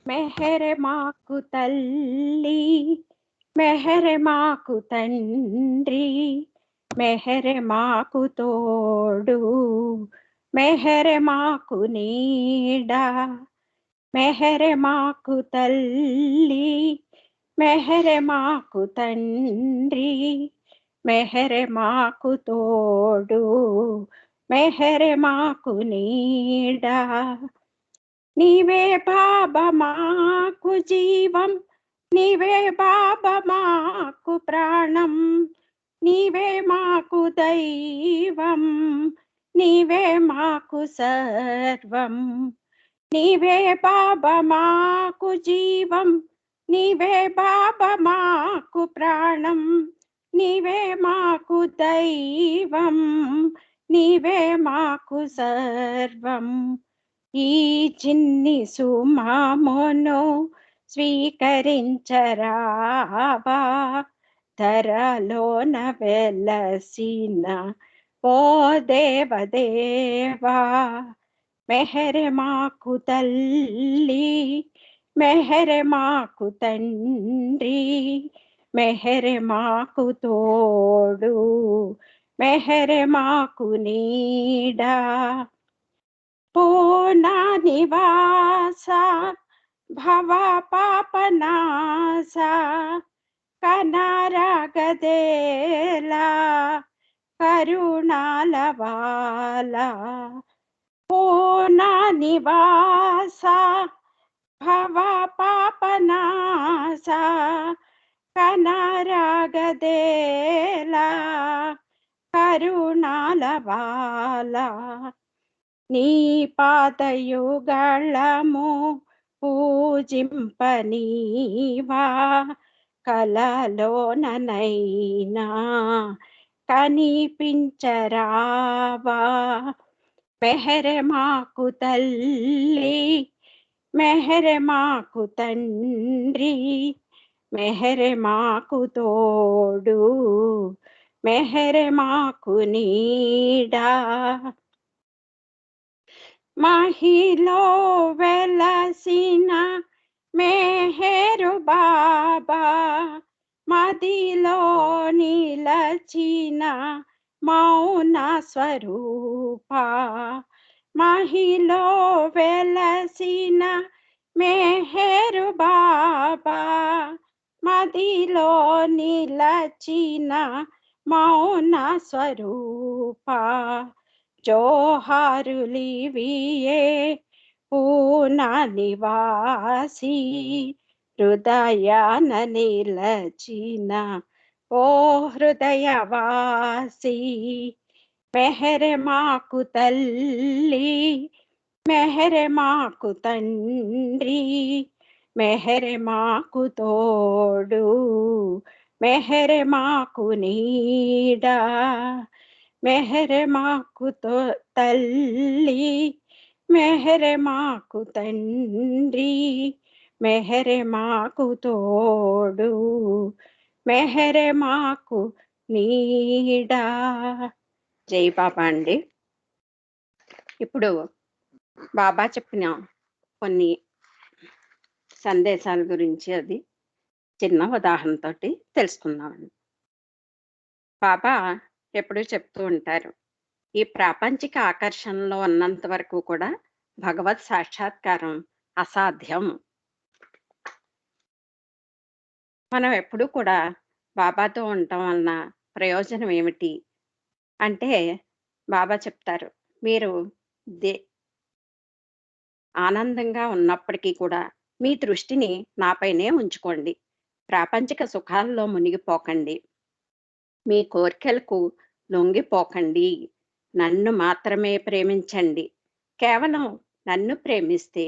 మెహర్ మాకు తల్లి, మెహర్ మాకు తండ్రి, మెహర్ మాకు తోడు, మెహర్ మాకు నీడ. మెహర్ మాకు తల్లి, మెహర్ మాకు తండ్రి, మెహర్ మాకు తోడు, మెహర్ మాకు నీడ. నీవే బాబా మాకు జీవం, నీవే బాబా మాకు ప్రాణం, నీవే మాకు దైవం, నీవే మాకు సర్వం. నీవే బాబా మాకు జీవం, నీవే బాబా మాకు ప్రాణం, నీవే మాకు దైవం, నీవే మాకు సర్వం. ఈ చిన్ని సుమమును స్వీకరించరావా, ధరలోన వెలసిన ఓ దేవదేవా. మెహర్ మాకు తల్లి, మెహర్ మాకు తండ్రి, మెహర్ మాకు తోడు, మెహర్ మాకు నీడ. పూర్ణ నివాస భవ పాపనాశ, కనరగదేలా కరుణాలవాల. పూర్ణ నివాస భవ పాపనాశ, కనరగదేలా కరుణాలవాల. నీ పాదయుగళము పూజింపనీవా, కలలోననైనా కనిపించరావా. మెహర్ మాకు తల్లి, మెహర్ మాకు తండ్రి, మెహర్ మాకు తోడు, మెహర్ మాకు నీడా. మహిలో వెలసిన మెహరు బాబా, మదిలో నిలచిన మౌన స్వరూప. మహిలో వెలసిన మెహరు బాబా, మదిలో నిలచిన మౌన స్వరూప. జోహారులివియే పూర్ణ నివాసి, హృదయాన నిలచిన ఓ హృదయవాసి. మెహర్ మాకు తల్లి, మెహర్ మాకు తండ్రి, మెహర్ మాకు తోడు, మెహర్ మాకు నీడ. మెహర్ మాకు తల్లి, మెహర్ మాకు తండ్రి, మెహర్ మాకు తోడు, మెహర్ మాకు నీడ. జై బాబా అండి. ఇప్పుడు బాబా చెప్పిన కొన్ని సందేశాల గురించి అది చిన్న ఉదాహరణతోటి తెలుసుకుందామండి. బాబా ఎప్పుడూ చెప్తూ ఉంటారు, ఈ ప్రాపంచిక ఆకర్షణలో ఉన్నంత వరకు కూడా భగవత్ సాక్షాత్కారం అసాధ్యం. మనం ఎప్పుడూ కూడా బాబాతో ఉండటం వలన ప్రయోజనం ఏమిటి అంటే, బాబా చెప్తారు, మీరు ఆనందంగా ఉన్నప్పటికీ కూడా మీ దృష్టిని నాపైనే ఉంచుకోండి. ప్రాపంచిక సుఖాల్లో మునిగిపోకండి. మీ కోరికలకు లొంగిపోకండి. నన్ను మాత్రమే ప్రేమించండి. కేవలం నన్ను ప్రేమిస్తే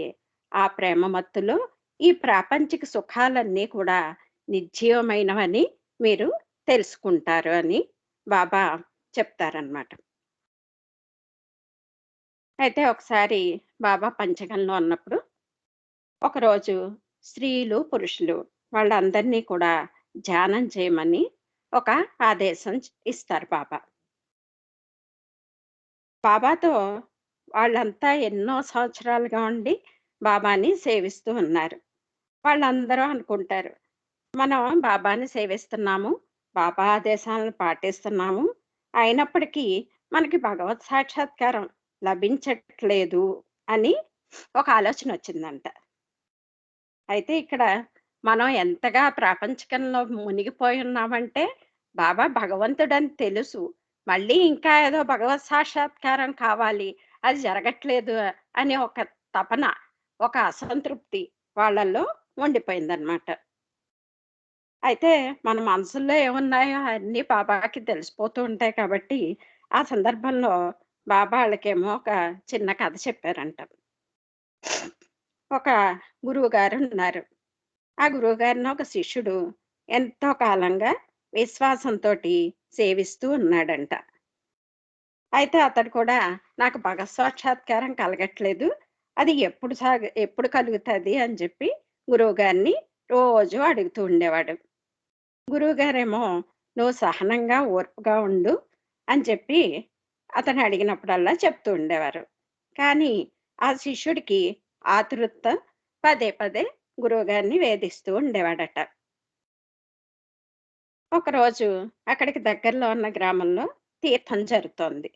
ఆ ప్రేమ మత్తులో ఈ ప్రాపంచిక సుఖాలన్నీ కూడా నిర్జీవమైనవని మీరు తెలుసుకుంటారు అని బాబా చెప్తారన్నమాట. అయితే ఒకసారి బాబా పంచగంలో ఉన్నప్పుడు ఒకరోజు స్త్రీలు, పురుషులు వాళ్ళందరినీ కూడా ధ్యానం చేయమని ఒక ఆదేశం ఇస్తారు బాబా. బాబాతో వాళ్ళంతా ఎన్నో సంవత్సరాలుగా ఉండి బాబాని సేవిస్తూ ఉన్నారు. వాళ్ళందరూ అనుకుంటారు. మనం బాబాని సేవిస్తున్నాము. బాబా ఆదేశాలను పాటిస్తున్నాము. అయినప్పటికీ మనకి భగవత్ సాక్షాత్కారం లభించట్లేదు అని ఒక ఆలోచనొచ్చిందంట. అయితే ఇక్కడ మనం ఎంతగా ప్రాపంచికంలో మునిగిపోయి ఉన్నామంటే, బాబా భగవంతుడని తెలుసు. మళ్ళీ ఇంకా ఏదో భగవత్ సాక్షాత్కారం కావాలి. అది జరగట్లేదు అనే ఒక తపన, ఒక అసంతృప్తి వాళ్ళల్లో ఉండిపోయిందనమాట. అయితే మన మనసుల్లో ఏమున్నాయో అన్నీ బాబాకి తెలిసిపోతూ ఉంటాయి కాబట్టి, ఆ సందర్భంలో బాబా ఆళ్ళకేమో ఒక చిన్న కథ చెప్పారంట. ఒక గురువుగారున్నారు. ఆ గురువుగారిని ఒక శిష్యుడు ఎంతో కాలంగా విశ్వాసంతోటి సేవిస్తూ ఉన్నాడంట. అయితే అతడు కూడా నాకు భగవత్ సాక్షాత్కారం కలగట్లేదు. అది ఎప్పుడు కలుగుతది అని చెప్పి గురువుగారిని రోజూ అడుగుతూ ఉండేవాడు. గురువుగారేమో "నువ్వు సహనంగా, ఓర్పుగా ఉండు" అని చెప్పి అతను అడిగినప్పుడల్లా చెప్తూ ఉండేవారు. కానీ ఆ శిష్యుడికి ఆతృత పదే పదే గురువుగారిని వేధిస్తూ ఉండేవాడట. ఒకరోజు అక్కడికి దగ్గరలో ఉన్న గ్రామంలో తీర్థం జరుగుతోంది.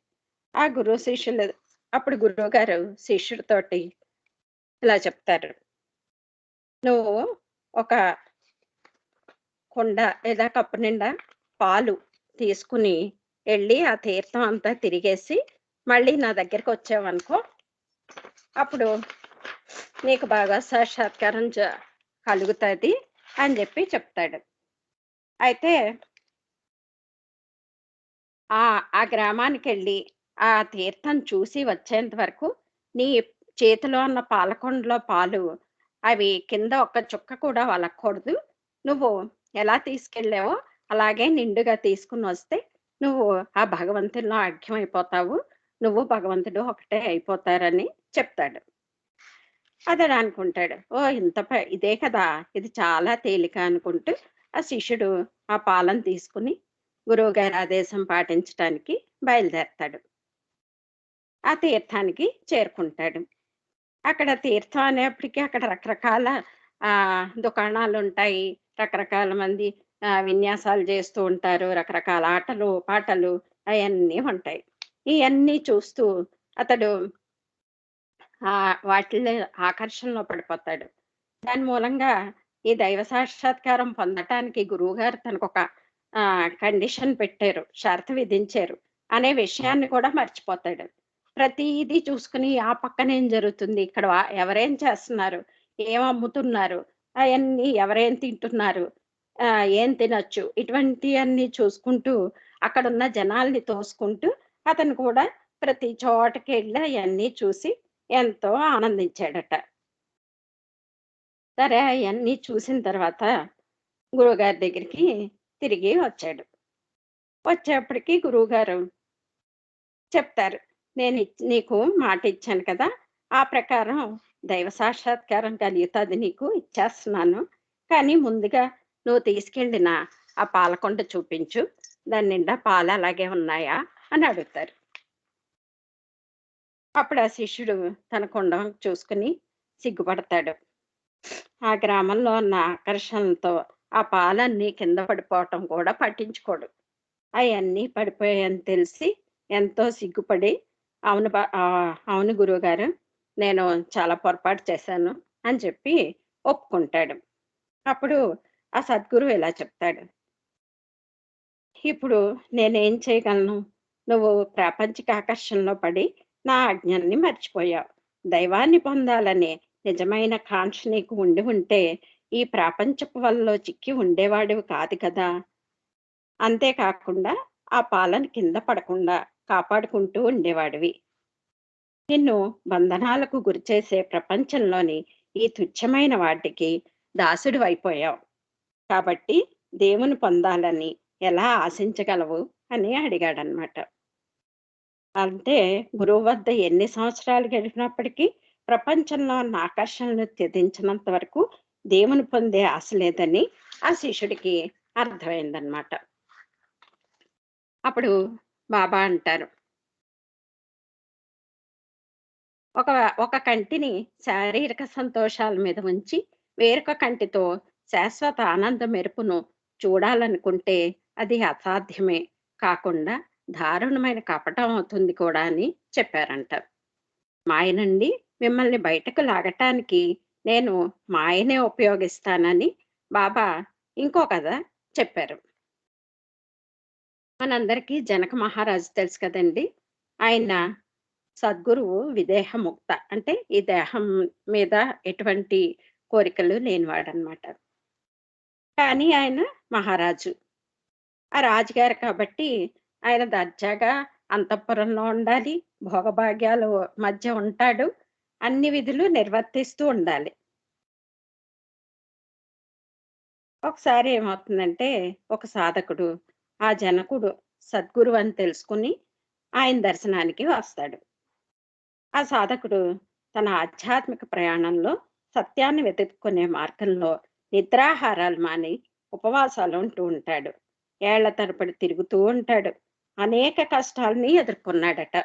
ఆ శిష్యులు అప్పుడు గురువుగారు శిష్యుడితోటి ఇలా చెప్తారు. "నువ్వు ఒక కుండ లేదా కప్పు నిండా పాలు తీసుకుని ఎళ్లి ఆ తీర్థం అంతా తిరిగేసి మళ్ళీ నా దగ్గరకొచ్చావనుకో, అప్పుడు నీకు బాగా సాక్షాత్కారం కలుగుతది" అని జెప్పి చెప్తాడు. అయితే ఆ గ్రామానికెళ్ళి, ఆ తీర్థం చూసి వచ్చేంత వరకు, నీ చేతిలో ఉన్న పాలకుండలో పాలు, అవి కింద ఒక్క చుక్క కూడా ఒలక్కూడదు. నువ్వు ఎలా తీసుకెళ్ళావో, అలాగే నిండుగా తీసుకొనొస్తే, నువ్వు ఆ భగవంతునిలో ఐక్యమైపోతావు. నువ్వు భగవంతుడు ఒకటే అయిపోతారని చెప్తాడు. అతడనుకుంటాడు. ఓహ్! ఇదే కదా! ఇది చాలా తేలిక అనుకుంటూ, ఆ శిష్యుడు ఆ పాలను తీసుకొని గురువుగారి ఆదేశం పాటించటానికి బయలుదేరతాడు. ఆ తీర్థానికి చేరుకుంటాడు. అక్కడ తీర్థం అనేప్పటికి అక్కడ రకరకాల దుకాణాలుంటాయి. రకరకాల మంది విన్యాసాలు చేస్తూ ఉంటారు. రకరకాల ఆటలు, పాటలు అయన్నీ ఉంటాయి. ఇయన్నీ చూస్తూ అతడు వాటిల్లో ఆకర్షణలో పడిపోతాడు. దాని మూలంగా ఈ దైవ సాక్షాత్కారం పొందటానికి గురువుగారు తనకొక కండిషన్ పెట్టారు. షరతు విధించారు. అనే విషయాన్ని కూడా మర్చిపోతాడు. ప్రతీదీ చూసుకొని ఆ పక్కన ఏం జరుగుతుంది? ఇక్కడ ఎవరేం చేస్తున్నారు? ఏం అమ్ముతున్నారు? అయన్నీ ఎవరేం తింటున్నారు? ఏం తినొచ్చు? ఇటువంటియన్నీ చూసుకుంటూ అక్కడున్న జనాల్ని తోసుకుంటూ అతను కూడా ప్రతి చోటకెళ్ళి అయన్నీ చూసి ఎంతో ఆనందించాడట. సరే అయన్నీ చూసిన తర్వాత గురువుగారి దగ్గరికి తిరిగి వచ్చాడు. వచ్చేప్పటికి గురువుగారు చెప్తారు. నీకు మాటిచ్చాను కదా! ఆ ప్రకారం దైవ సాక్షాత్కారం కలుగుతది నీకు ఇచ్చేస్తున్నాను. కానీ ముందుగా నువ్వు తీసుకెళ్ళిన ఆ పాలకుండ చూపించు. దాని నిండా పాలు అలాగే ఉన్నాయా? అని అడుగుతారు. అప్పుడు ఆ శిష్యుడు తన కుండ చూసుకొని సిగ్గుపడతాడు. ఆ గ్రామంలో ఉన్న ఆకర్షణలతో ఆ పాలన్నీ కింద పడిపోవటం కూడా పట్టించుకోడు. అయన్నీ పడిపోయాయని తెలిసి ఎంతో సిగ్గుపడి, అవును గురువుగారు. నేను చాలా పొరపాటు చేశాను" అని చెప్పి ఒప్పుకుంటాడు. అప్పుడు ఆ సద్గురువు ఇలా చెప్తాడు. "ఇప్పుడు నేనేం చేయగలను? నువ్వు ప్రాపంచిక ఆకర్షణలో పడి నా ఆజ్ఞల్ని మర్చిపోయావు. దైవాన్ని పొందాలనే నిజమైన కాంక్ష నీకు ఉండి ఉంటే, ఈ ప్రాపంచపు వలలో చిక్కి ఉండేవాడివి కాదు కదా! అంతేకాకుండా ఆ పాలను కింద పడకుండా కాపాడుకుంటూ ఉండేవాడివి. నిన్ను బంధనాలకు గురిచేసే ప్రపంచంలోని ఈ తుచ్చమైన వాటికి దాసుడివైపోయావు. కాబట్టి దేవుని పొందాలని ఎలా ఆశించగలవు?" అని అడిగాడనమాట. అంటే గురువు వద్ద ఎన్ని సంవత్సరాలు గడిపినప్పటికీ ప్రపంచంలో ఉన్న ఆకర్షణలు త్యజించినంత వరకు దేవుని పొందే ఆశ లేదని ఆ శిష్యుడికి అర్థమైందనమాట. అప్పుడు బాబా అంటారు, ఒక ఒక కంటిని శారీరక సంతోషాల మీద ఉంచి వేరొక కంటితో శాశ్వత ఆనంద మెరుపును చూడాలనుకుంటే అది అసాధ్యమే కాకుండా దారుణమైన కపటం అవుతుంది కూడా అని చెప్పారంట. మాయ నుండి మిమ్మల్ని బయటకు లాగటానికి నేను మాయనే ఉపయోగిస్తానని బాబా ఇంకో కథ చెప్పారు. మనందరికీ జనక మహారాజు తెలుసు కదండీ! ఆయన సద్గురువు విదేహముక్త. అంటే ఈ దేహం మీద ఎటువంటి కోరికలు లేనివాడనమాట. కానీ ఆయన మహారాజు. ఆ రాజుగారు కాబట్టి ఆయన దర్జాగా అంతఃపురంలో ఉండాలి. భోగభాగ్యాలు మధ్య ఉంటాడు. అన్ని విధులు నిర్వర్తిస్తూ ఉండాలి. ఒకసారి ఏమవుతుందంటే, ఒక సాధకుడు ఆ జనకుడు సద్గురువు అని తెలుసుకొని ఆయన దర్శనానికి వస్తాడు. ఆ సాధకుడు తన ఆధ్యాత్మిక ప్రయాణంలో సత్యాన్ని వెతుక్కునే మార్గంలో నిద్రాహారాలు మాని ఉపవాసాలు ఉంటూ ఉంటాడు. ఏళ్ల తరబడి తిరుగుతూ ఉంటాడు. అనేక కష్టాల్ని ఎదుర్కొన్నాడట.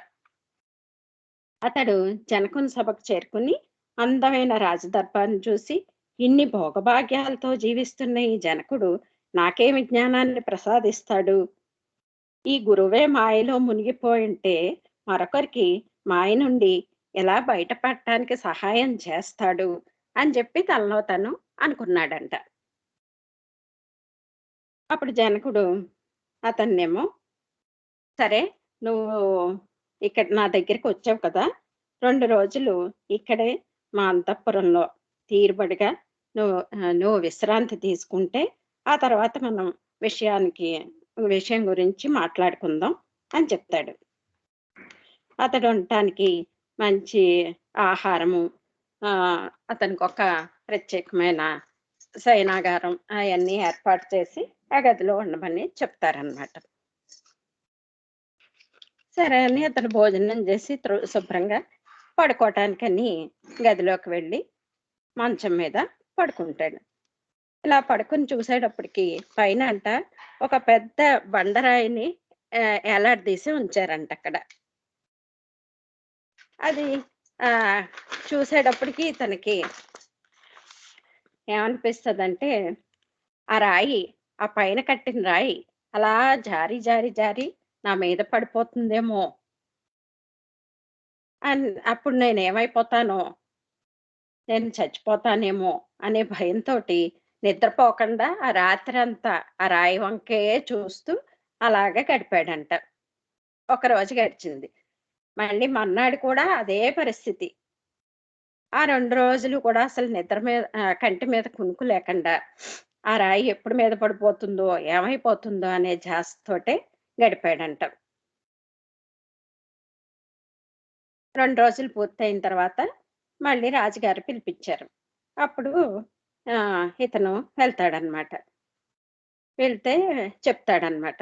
అతడు జనకుని సభకు చేరుకుని అందమైన రాజదర్బాన్ని చూసి, ఇన్ని భోగభాగ్యాలతో జీవిస్తున్న ఈ జనకుడు నాకే విజ్ఞానాన్ని ప్రసాదిస్తాడు. ఈ గురువే మాయలో మునిగిపోయుంటే మరొకరికి మాయ నుండి ఎలా బయటపడటానికి సహాయం చేస్తాడు అని చెప్పి తనలో తను అనుకున్నాడంట. అప్పుడు జనకుడు అతన్నేమో, సరే నువ్వు ఇక్కడ నా దగ్గరికి వచ్చావు కదా! 2 రోజులు ఇక్కడే మా అంతఃపురంలో తీరుబడిగా నువ్వు విశ్రాంతి తీసుకుంటే, ఆ తర్వాత మనం విషయం గురించి మాట్లాడుకుందాం అని చెప్తాడు. అతడు ఉండటానికి మంచి ఆహారము, అతనికొక ప్రత్యేకమైన శయనాగారం అయన్నీ ఏర్పాటు చేసి, ఆ గదిలో ఉండమని చెప్తారనమాట. సరే అని అతను భోజనం చేసి శుభ్రంగా పడుకోవటానికని గదిలోకి వెళ్ళి మంచం మీద పడుకుంటాడు. ఇలా పడుకొని చూసేటప్పటికి పైనంట ఒక పెద్ద బండరాయిని ఏలాడదీసి ఉంచారంట అక్కడ. అది ఆహ్, చూసేటప్పటికి ఇతనికి ఏమనిపిస్తదంటే, ఆ రాయి, ఆ పైన కట్టిన రాయి అలా జారి, జారి, జారి నా మీద పడిపోతుందేమో! అప్పుడు నేనేమైపోతానో, నేను చచ్చిపోతానేమో అనే భయంతోటి నిద్రపోకుండా ఆ రాత్రంతా ఆ రాయి వంకే చూస్తూ అలాగే గడిపాడంట. ఒకరోజు గడిచింది. మళ్ళీ మర్నాడు కూడా అదే పరిస్థితి. ఆ 2 రోజులు కూడా అసలు కంటి మీద కునుకు లేకుండా, ఆ రాయి ఎప్పుడు మీద పడిపోతుందో, ఏమైపోతుందో అనే ధ్యాసతోటే గడిపాడంట. 2 రోజులు పూర్తయిన తర్వాత మళ్ళీ రాజుగారు పిలిపిచ్చారు. అప్పుడు ఇతను వెళ్తాడనమాట. వెళ్తే చెప్తాడనమాట.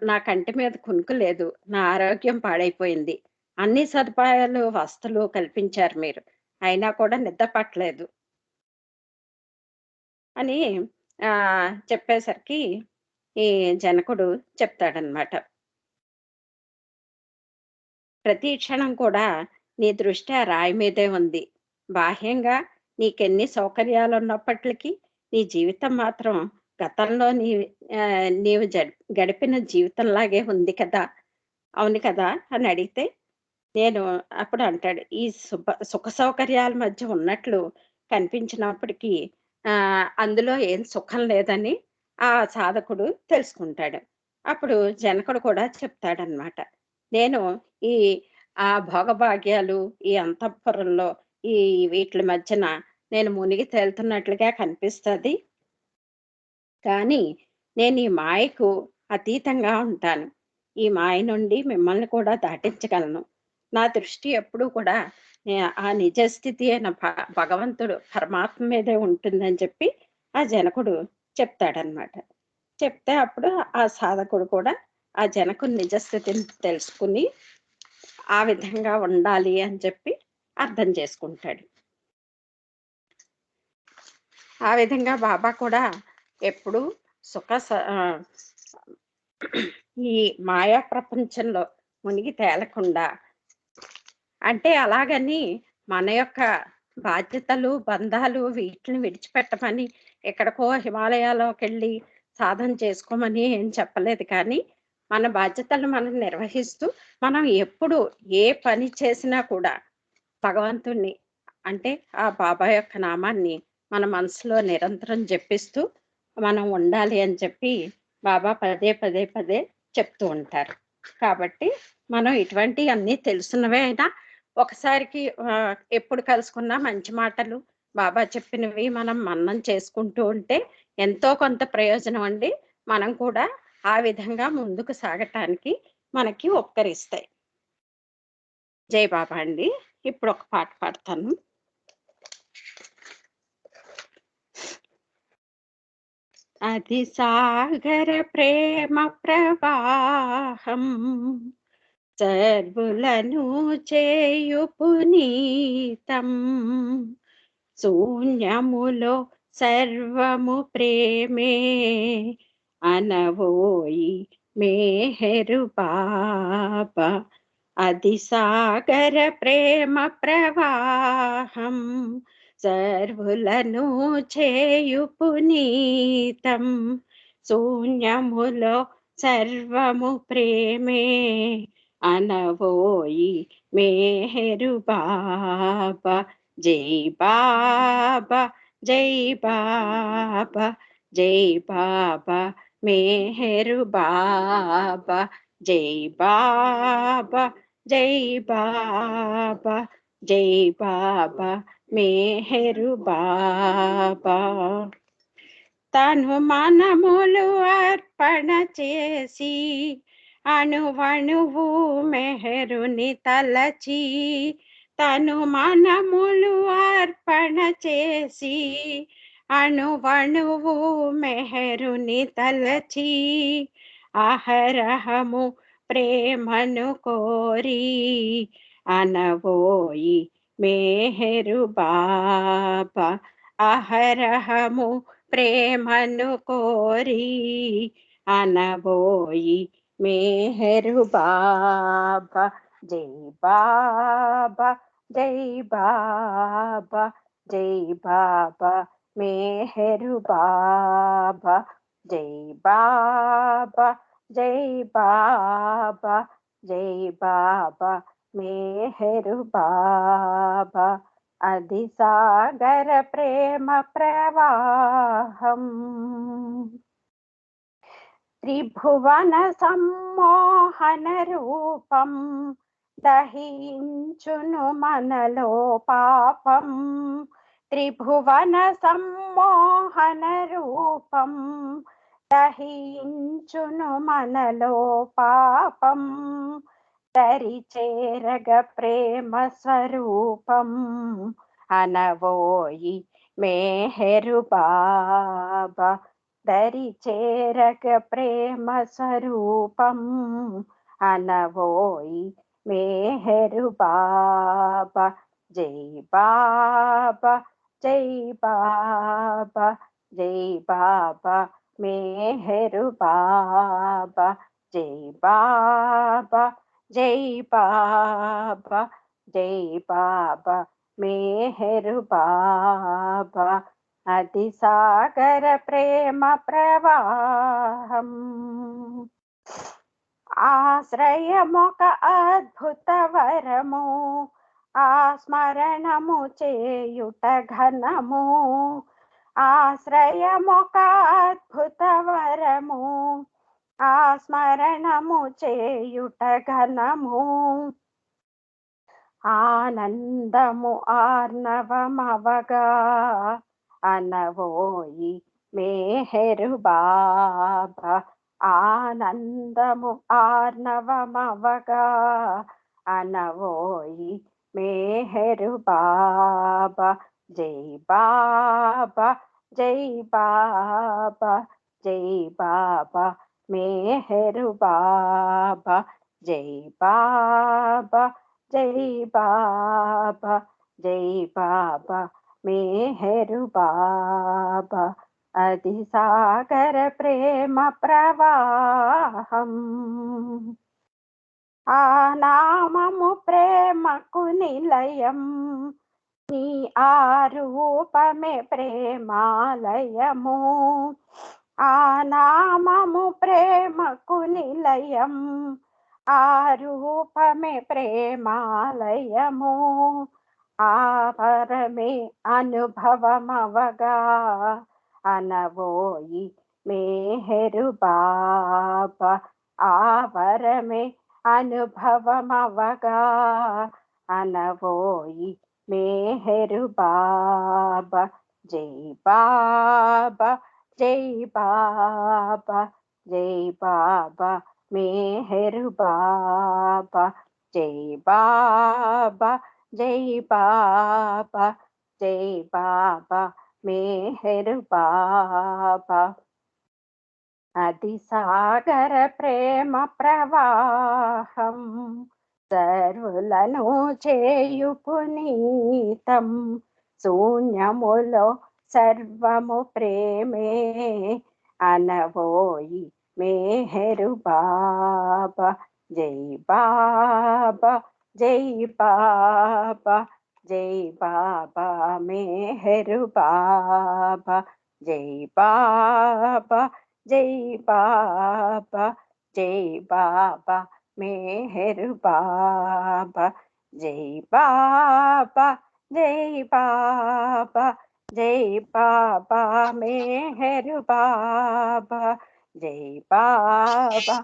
నా కంటి మీద కునుకు లేదు. నా ఆరోగ్యం పాడైపోయింది. అన్ని సదుపాయాలు, వసతులు కల్పించారు మీరు. అయినా కూడా నిద్ర పట్టలేదు అని చెప్పేసరికి ఈ జనకుడు చెప్తాడనమాట. ప్రతి క్షణం కూడా నీ దృష్టి ఆ రాయి మీదే ఉంది. బాహ్యంగా నీకెన్ని సౌకర్యాలున్నప్పటికి, నీ జీవితం మాత్రం గతంలో నీవు గడిపిన జీవితంలాగే ఉంది కదా! అవును కదా! అని అడిగితే, నేను అప్పుడు అంటాడు, ఈ సుఖ సౌకర్యాల మధ్య ఉన్నట్లు కనిపించినప్పటికీ అందులో ఏం సుఖం లేదని ఆ సాధకుడు తెలుసుకుంటాడు. అప్పుడు జనకుడు కూడా చెప్తాడనమాట. నేను ఈ భోగభాగ్యాలు, ఈ అంతఃపురంలో ఈ వీట్లి మధ్యన నేను మునిగి తేలుతున్నట్లుగా కనిపిస్తది. కానీ నేను ఈ మాయకు అతీతంగా ఉంటాను. ఈ మాయ నుండి మిమ్మల్ని కూడా దాటించగలను. నా దృష్టి ఎప్పుడూ కూడా ఆ నిజస్థితి అయిన భగవంతుడు, పరమాత్మ మీదే ఉంటుందని చెప్పి ఆ జనకుడు చెప్తాడనమాట. చెప్తే అప్పుడు ఆ సాధకుడు కూడా ఆ జనకుని నిజస్థితిని తెలుసుకుని, ఆ విధంగా ఉండాలి అని చెప్పి అర్థం చేసుకుంటాడు. ఆ విధంగా బాబా కూడా ఎప్పుడూ సుఖ స ఆహ్, ఈ మాయా ప్రపంచంలో మునిగి తేలకుండా, అంటే అలాగని మన యొక్క బాధ్యతలు, బంధాలు వీటిని విడిచిపెట్టమని, ఎక్కడికో హిమాలయాల్లోకెళ్ళి సాధన చేసుకోమని ఏం చెప్పలేదు కానీ, మన బాధ్యతలు మనం నిర్వహిస్తూ, మనం ఎప్పుడు ఏ పని చేసినా కూడా భగవంతుడిని అంటే, ఆ బాబా యొక్క నామాన్ని మన మనసులో నిరంతరం జపిస్తూ, మనం ఉండాలి అని చెప్పి బాబా పదే, పదే, పదే చెప్తూ ఉంటారు. కాబట్టి మనం ఇటువంటియన్నీ తెలుసున్నవే అయినా ఒకసారికి ఎప్పుడు కలుసుకున్నా మంచి మాటలు, బాబా చెప్పినవి మనం మననం చేసుకుంటూ ఉంటే ఎంతో కొంత ప్రయోజనం అండి. మనం కూడా ఆ విధంగా ముందుకు సాగటానికి మనకి ఉపకరిస్తాయి. జై బాబా అండి. ఇప్పుడొక పాట పాడతాను. అది సాగర ప్రేమ ప్రవాహం సర్వులను చేయు పునీతం శూన్యములో సర్వము ప్రేమే అనవోయి మేహరు బాబా అది సాగర ప్రేమ ప్రవాహం సర్వులను చేయు పునీతం శూన్యములో సర్వము ప్రేమే అనవోయి మేహరు బాబా జై బాబా జై బాబా జై బాబా మేహరు బాబా జై బాబా జై బాబా జై బాబా మేహరు బాబా తను మనములు అర్పణ చేసి అణువణువు మెహరుని తలచి తను మనములు అర్పణ చేసి అణువణువు మెహరుని తలచి అహరహము ప్రేమను కోరి అనవోయి మేహరు బాబా అహరహము ప్రేమను కోరి అనబోయి మేహరు బాబా జై బాబా జై బాబా జై బాబా మేహరు బాబా జై బాబా జై బాబా జై బాబా మేహరు బాబా అది సాగర ప్రేమ ప్రవాహం త్రిభువన సమ్మోహన రూపం దహించును మనలో పాపం త్రిభువన సమ్మోహన రూపం దహించును మనలో పాపం దరి చేరగ ప్రేమ స్వరూపం అనవోయి మేహరు బాబా దరి చేరగ ప్రేమ స్వరూపం అనవోయి మేహరు బాబా జై బాబా జై బాబా జై బాబా మేహరు బాబా జై బాబా జై బాబా జై బాబా మేహరు బాబా అది సాగర ప్రేమ ప్రవాహం ఆశ్రయమొక అద్భుత వరము ఆ స్మరణము చేయుట ఘనము ఆశ్రయమొక అద్భుత వరము ఆ స్మరణము చేయుట ఘనము ఆనందము ఆర్ణవమవగా అనవోయి మేహరు బాబా ఆనందము ఆర్ణవమవగా అనవోయి మేహరు బాబా జై బాబా జై బాబా జై బాబా మేహరు బాబా జై బాబా జై బాబా జై బాబా మేహరు బాబా అది సాగర ప్రేమ ప్రవాహం ఆ నామము ప్రేమకు నిలయం నీ ఆ రూపమే ప్రేమాలయము, ఆ నామము ప్రేమకు నిలయం, ఆ రూపమే ప్రేమాలయము, ఆ పరమే అనుభవమవగా అనవోయి మేహరు బాబా, ఆ పరమే అనుభవమవగా అనవోయి మేహరు బాబా. జై బాబా, జై బాబా, జై బాబా మేహరు బాబా, జై బాబా, జై బాబా, జై బాబా మేహరు బాబా. అది సాగర ప్రేమ ప్రవాహం, సర్వులను చేయు పునీతం, శూన్యములో సర్వము ప్రేమే అనవోయి మేహరు బాబా. జై బాబా, జై బాబా, జై బాబా మేహరు బాబా, జై బాబా, జై బాబా, జై బాబా మేహరు బాబా, జై బాబా, జై బాబా, జై బాబా మేహరు బాబా, జై బాబా,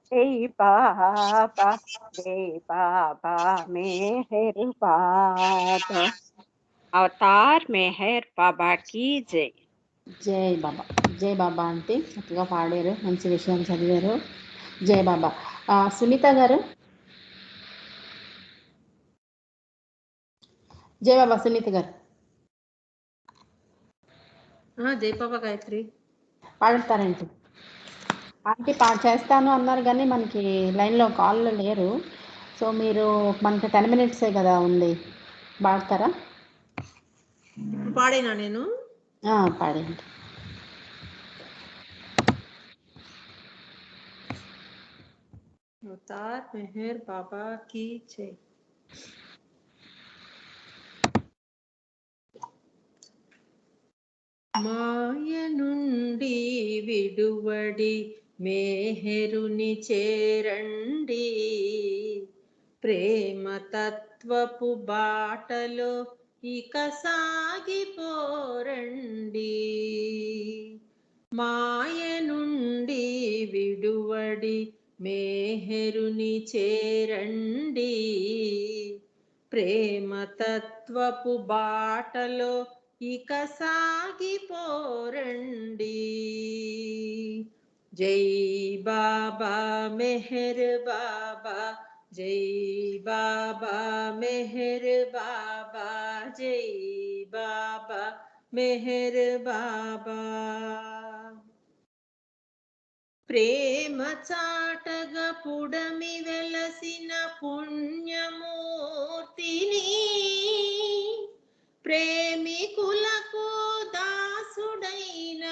జై బాబా, జై బాబా మేహరు బాబా. అవతార్ మెహర్ బాబా की जय. జై బాబా. జై బాబా అంటే చక్కగా పాడారు, మంచి విషయం చదివారు. జై బాబా. సునీత గారు. జై బాబా సునీత గారు జై బాబా గాయత్రి పాడతారేంటి? ఆంటీ చేస్తాను అన్నారు కానీ మనకి లైన్లో కాల్లో లేరు. సో మీరు మనకి 10 minutes కదా ఉంది, పాడతారా? పాడేనా నేను? పాడండి. అవతార్ మెహర్ బాబా की जय. మాయ నుండి విడువడి మేహరుని చేరండి, ప్రేమ తత్వపు బాటలో ఇక సాగిపోరండి. మాయ నుండి విడువడి మేహరుని చేరండి, ప్రేమ తత్వపు బాటలో ఇక సాగిపోరండి. జై బాబా మెహర్ బాబా, జై బాబా మెహర్ బాబా, జై బాబా మెహర్ బాబా. ప్రేమ చాటగా పుడమి వెలసిన పుణ్యమూర్తిని, ప్రేమికులకు దాసుడైన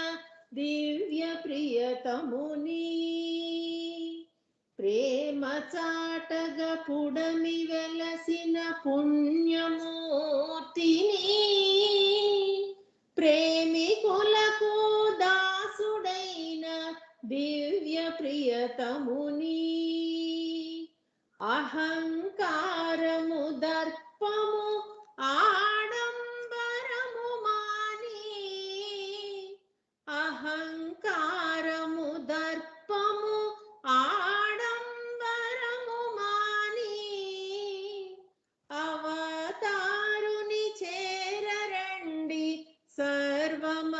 దివ్య ప్రియతముని, ప్రేమ చాటగా పుడమి వెలసిన పుణ్యమూర్తిని, ప్రేమికులకు దాసుడైన దివ్య ప్రియతముని, అహంకారము దర్పము ఆడంబరము మాని, అహంకారము దర్పము ఆడంబరము మాని, అవతారుని చేరరండి సర్వమర్పించి,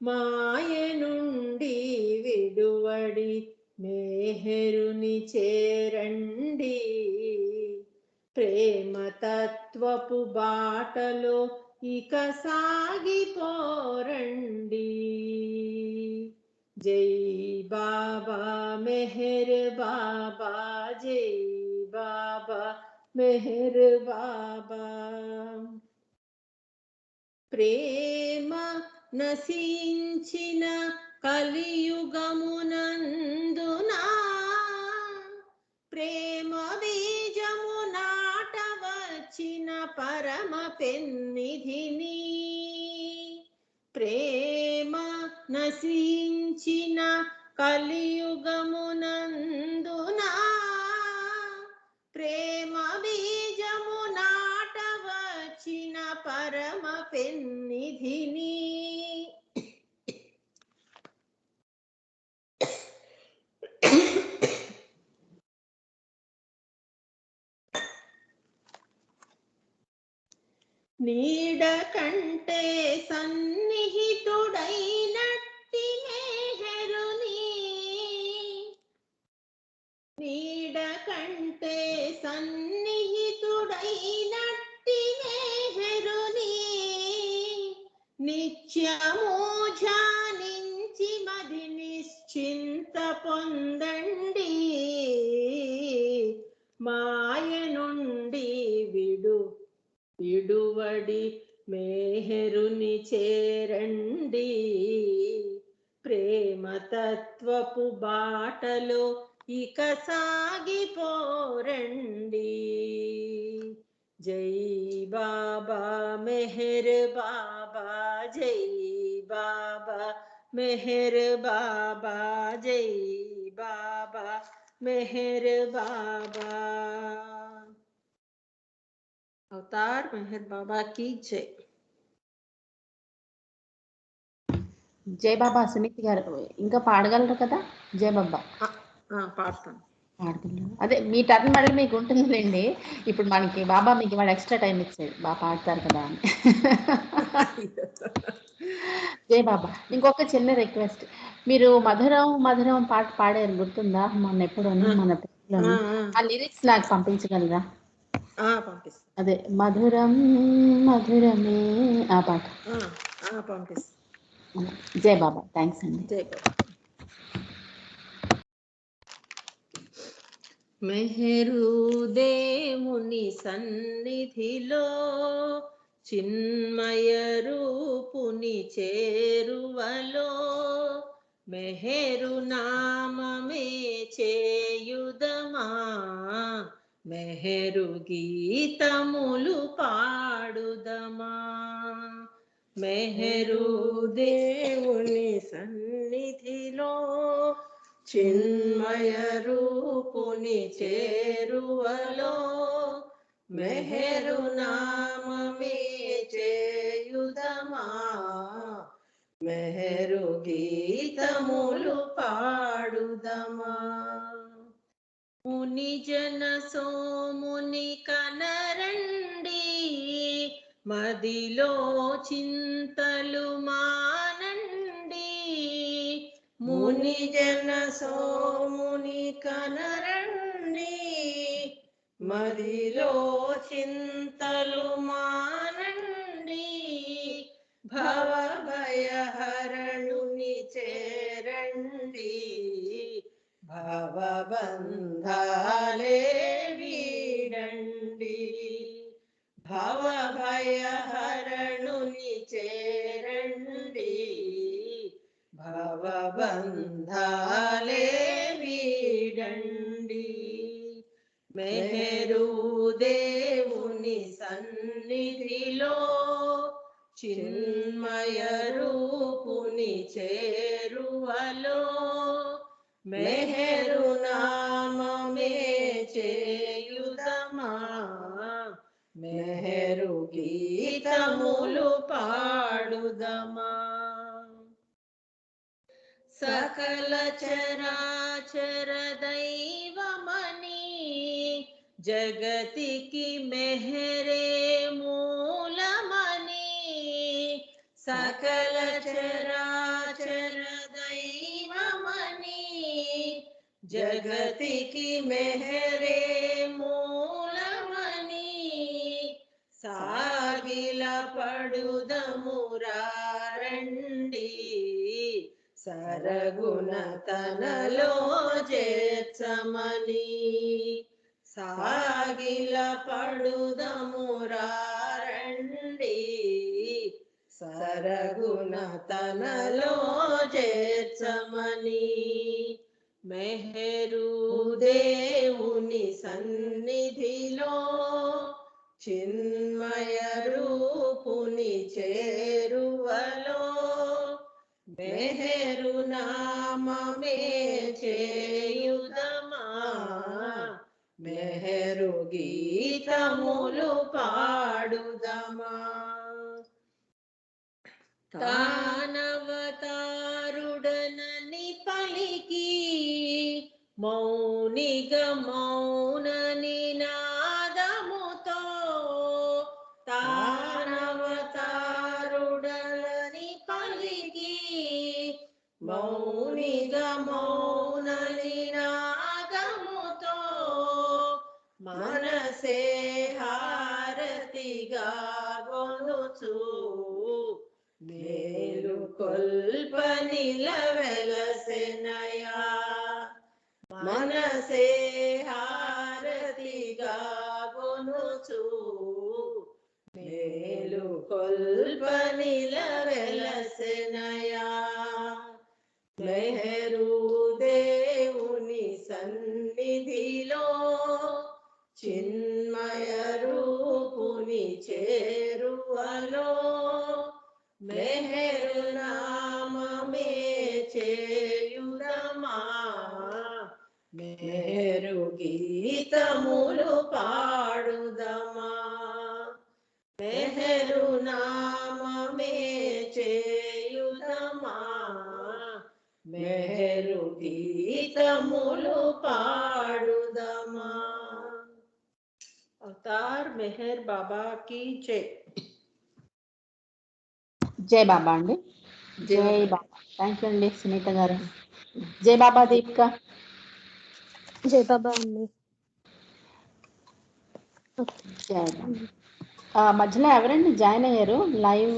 మాయ నుండి విడువడి మేహరుని చేరండి, ప్రేమ తత్వపు బాటలో ఇక సాగిపోరండి. జై బాబా మెహర్ బాబా, జై బాబా మెహర్ బాబా. ప్రేమ నశించిన కలియుగమునందునా, ప్రేమ బీజము నాట పరమ పెన్నిధిని ప్రేమ నశించిన కలియుగమునందునా ప్రేమ బీజము నాటవచ్చిన పరమ పెన్నిధిని నీడ కంటే సన్నిహితుడైనట్టి మేహరుని నీడ కంటే సన్నిహితుడైనట్టి మేహరుని నిత్యము ధ్యానించి మది నిశ్చింత పొందండి మాయ నుండి విడువడి మేహరుని చేరండి ప్రేమ తత్వపు బాటలో ఇక సాగిపోరండి జై బాబా మెహర్ బాబా జై బాబా మెహర్ బాబా జై బాబా మెహర్ బాబా అవతార్ మెహర్ బాబా की जय జై బాబా. సునీతి గారు ఇంకా పాడగలరు కదా? జై బాబా పాడతాను. పాడగలరు. అదే మీ టర్న్ మళ్ళీ మీకు ఉంటుందిలేండి. ఇప్పుడు మనకి బాబా మీకు ఇవాళ ఎక్స్ట్రా టైం ఇచ్చాడు, బాగా పాడతారు కదా అని. జై బాబా. ఇంకొక చిన్న రిక్వెస్ట్, మీరు మధురం మధురం పాట పాడారు గుర్తుందా? మొన్న ఎప్పుడు మన పిల్లలు ఆ లిరిక్స్ నాకు పంపించగలరా? పంపిస్తాను. అదే మధురం మధురమే ఆ పాట పంపిస్తాను. జై బాబా. థ్యాంక్స్ అండి. జై బాబా. మెహరు దేవుని సన్నిధిలో చిన్మయ రూపుని చేరువలో మెహరు నామమే చేయుదమా మెహరు గీతములు పాడుదమా మెహరు దేవుని సన్నిధిలో చిన్మయ రూపుని చేరువలో మెహరు నామమే చేయుదమా మెహరు గీతములు పాడుదమా ముని జన సోముని కనరండి మదిలో చింతలు మానండి ముని జన సోముని కనరండి మదిలో చింతలు మానండి భవ భయహరణుని చేరండి భవ బంధాలే వీడండి భవ భయహరణుని చేరండి భవ బంధాలే వీడండి మెహరు దేవుని సన్నిధిలో చిన్మయ రూపుని చేరువలో మెహరు నామమే చేయుదమా మెహరు గీతములు పాడుదమా సకల చరాచర దైవమని జగతికి మెహరే మూలమని సకల చరాచర దైవమని జగతికి మెహరే మూలమని సాగిల పడుదమురారండి సరగుణ తనలో చేర్చమని సాగిల పడుదమురారండి సరగుణ తనలో చేర్చమని మెహరు దేవుని సన్నిధిలో చిన్మయ రూపుని చేరువలో మెహరు నామమే చేయుదమా మెహరు గీతములు పాడుదమా తానవతారుడనని పలికి మౌనిగ మౌన నినాదముతో తానవతారుడనని పలికి మౌనిగ మౌన నినాదముతో మనసే హారతిగా గొనుచు మేలు కొల్ప నిలవెలసెనయా మనసే హారతిగా గొనుచు మేలు కొల్ప నిలవెలసెనయా మెహరు దేవుని సన్నిధిలో చిన్మయ రూపుని చేరువలో మెహరు నామమే చేయుదమా మెహరు గీతములు పాడుదమా మెహరు నామమే చేయుదమా మెహరు గీతములు పాడుదమా అవతార్ మెహర్ బాబా కీ జై జై బాబా అండి. జై బాబా. థ్యాంక్ యూ అండి సునీత గారు. జై బాబా దీపిక. జై బాబా అండి. జై బాబా. మధ్యలో ఎవరండి జాయిన్ అయ్యారు లైవ్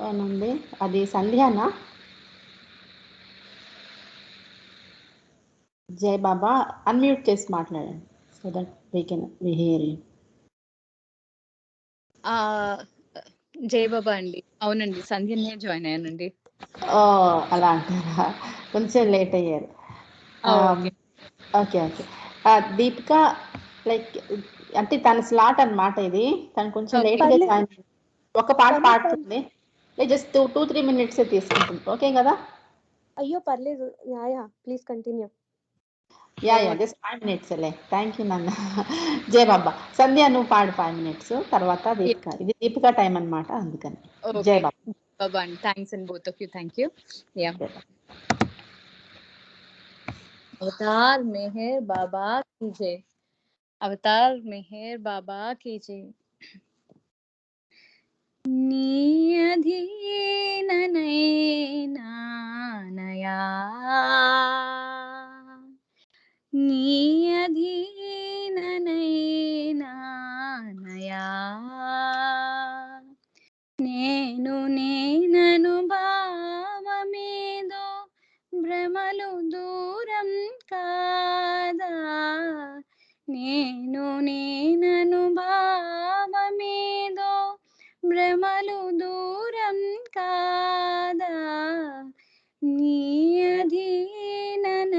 అని ఉంది, అది సంధ్యానా? జై బాబా అన్మ్యూట్ చేసి మాట్లాడండి so that we can hear you. జై బాబా అండి. అవునండి, సంధ్యనే జాయిన్ అయ్యానండి. అలా అంటారా, కొంచెం లేట్ అయ్యారు. Okay okay okay. Deepika like అంటే తన స్లాట్ అన్నమాట ఇది, తను కొంచెం లేట్గా జాయిన్, ఒక పాట పాడుతుంది, జస్ట్ 2-3 minutes తీసుకుంటుంది. ఓకే కదా? అయ్యో పర్లేదు, yeah please continue. Yeah just 5 minutes లే. థ్యాంక్ యూ నాన్న. జై బాబా. సంధ్య నువ్వు పాడు 5 minutes, తర్వాత దీపిక. ఇది దీపిక టైం అన్నమాట, అందుకని. జై బాబా. బాబా అండి, thanks and both of you. Thank you. Yeah Avatar Meher Baba की जय. అవతార్ మెహర్ బాబా की जय. నీ అధీననైనా నీ అధీననైనా నేను నేనను భావమేదో భ్రమలు దూరం కాదా నేను నేనను భావమేదో భ్రమలు దూరం కాదా నీ అధీననైనా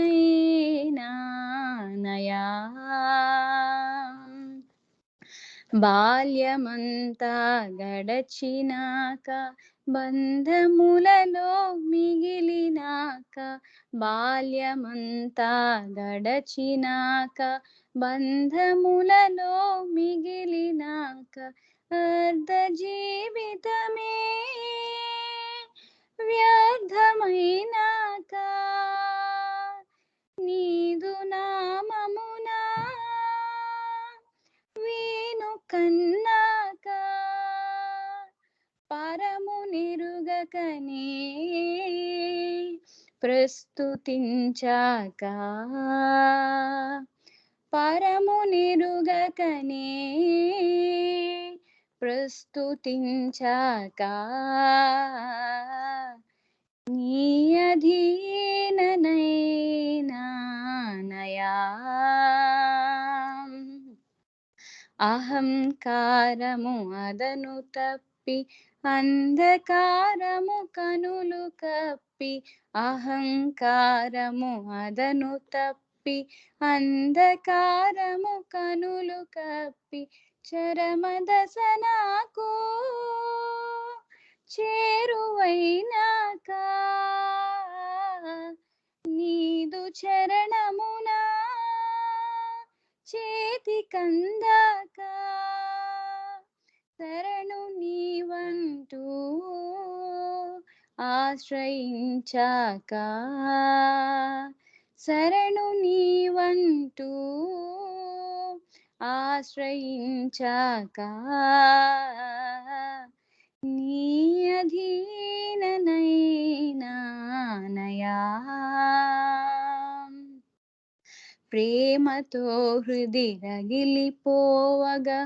బాల్యమంతా గడచినాక బంధములలో మిగిలినాక బాల్యమంతా గడచినాక బంధములలో మిగిలినాక అర్ధ జీవితమే వ్యర్థమైనాక నీదు నామమునా వీను కన్నాక పరము నిరుగకనే ప్రస్తుతించాక పరము నిరుగకనే ప్రస్తుతించాక నీ అధీననైనా అహంకారము అదను తప్పి అంధకారము కనులు కప్పి అహంకారము అదను తప్పి అంధకారము కనులు కప్పి చరమదసనాకు చేరువైనాక నీదు చరణమున చేతి కందాక శరణు నీవంటూ ఆశ్రయించాక శరణు నీవంటూ ఆశ్రయించాక నీ అధీననైనానయా ప్రేమతో హృది రగిలిపోవగా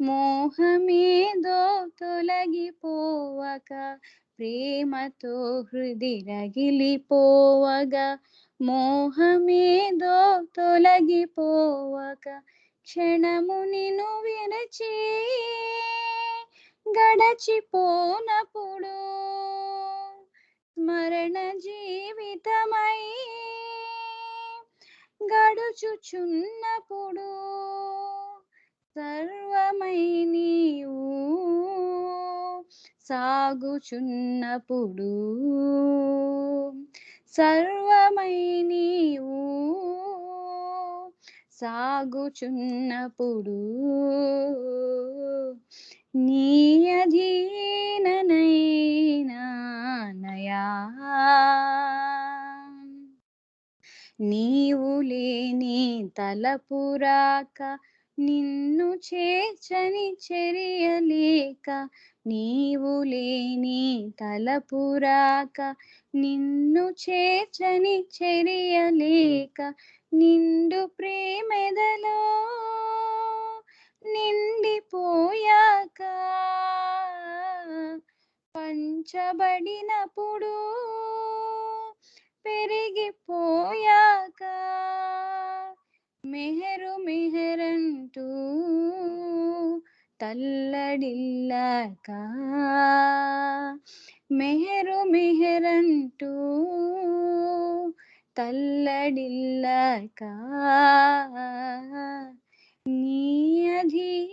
మోహమేదో తొలగిపోవక ప్రేమతో హృది రగిలిపోవగా మోహమేదో తొలగిపోవక క్షణము నిన్ను విరచి గడచిపోనప్పుడు స్మరణ జీవితమై గడుచుచున్నప్పుడు సర్వమై నీవు సాగుచున్నప్పుడు సర్వమై నీవు సాగుచున్నప్పుడు నీ అధీననైనానయా నీవు లేని తలపురాక నిన్ను చేర్చని చెరియలేక నీవు లేని తలపురాక నిన్ను చేర్చని చెరియలేక నిండు ప్రేమెదలో నిండిపోయాక పంచబడినప్పుడు పెరిగిపోయాక మెహరు మెహరంటూ తల్లడిల్లాక మెహరు మెహరంటూ తల్లడిల్లాక నీ అధీననైనానయా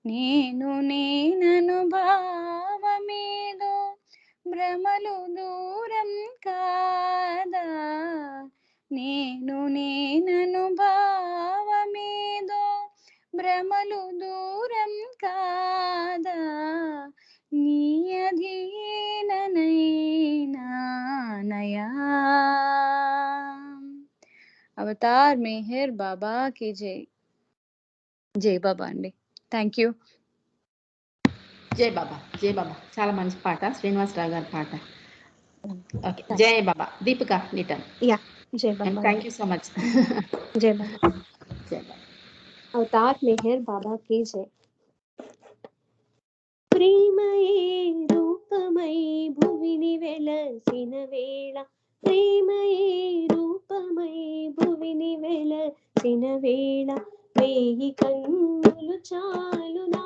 నేను నేనను భావమేదో భ్రమలు దూరం కాదా నేను నేనను భావమేదో భ్రమలు దూరం కాదా నీ అధీననైనానయా అవతార్ మెహర్ బాబా కి జై. జై బాబా అండి. Thank you. జై బాబా, జై బాబా. చాలా మంచి పాట, శ్రీనివాసరావు గారి పాట. ఓకే, జై బాబా. దీపిక రిటర్న్. యా, జై Baba. Thank you so much. జై బాబా. జై బాబా. అవతార్ మెహర్ బాబా కి జై. ప్రేమయే రూపమై భువిని వెలసిన వేళ, ప్రేమయే రూపమై భువిని వెలసిన వేళ, వేయి కన్నులు చాలునా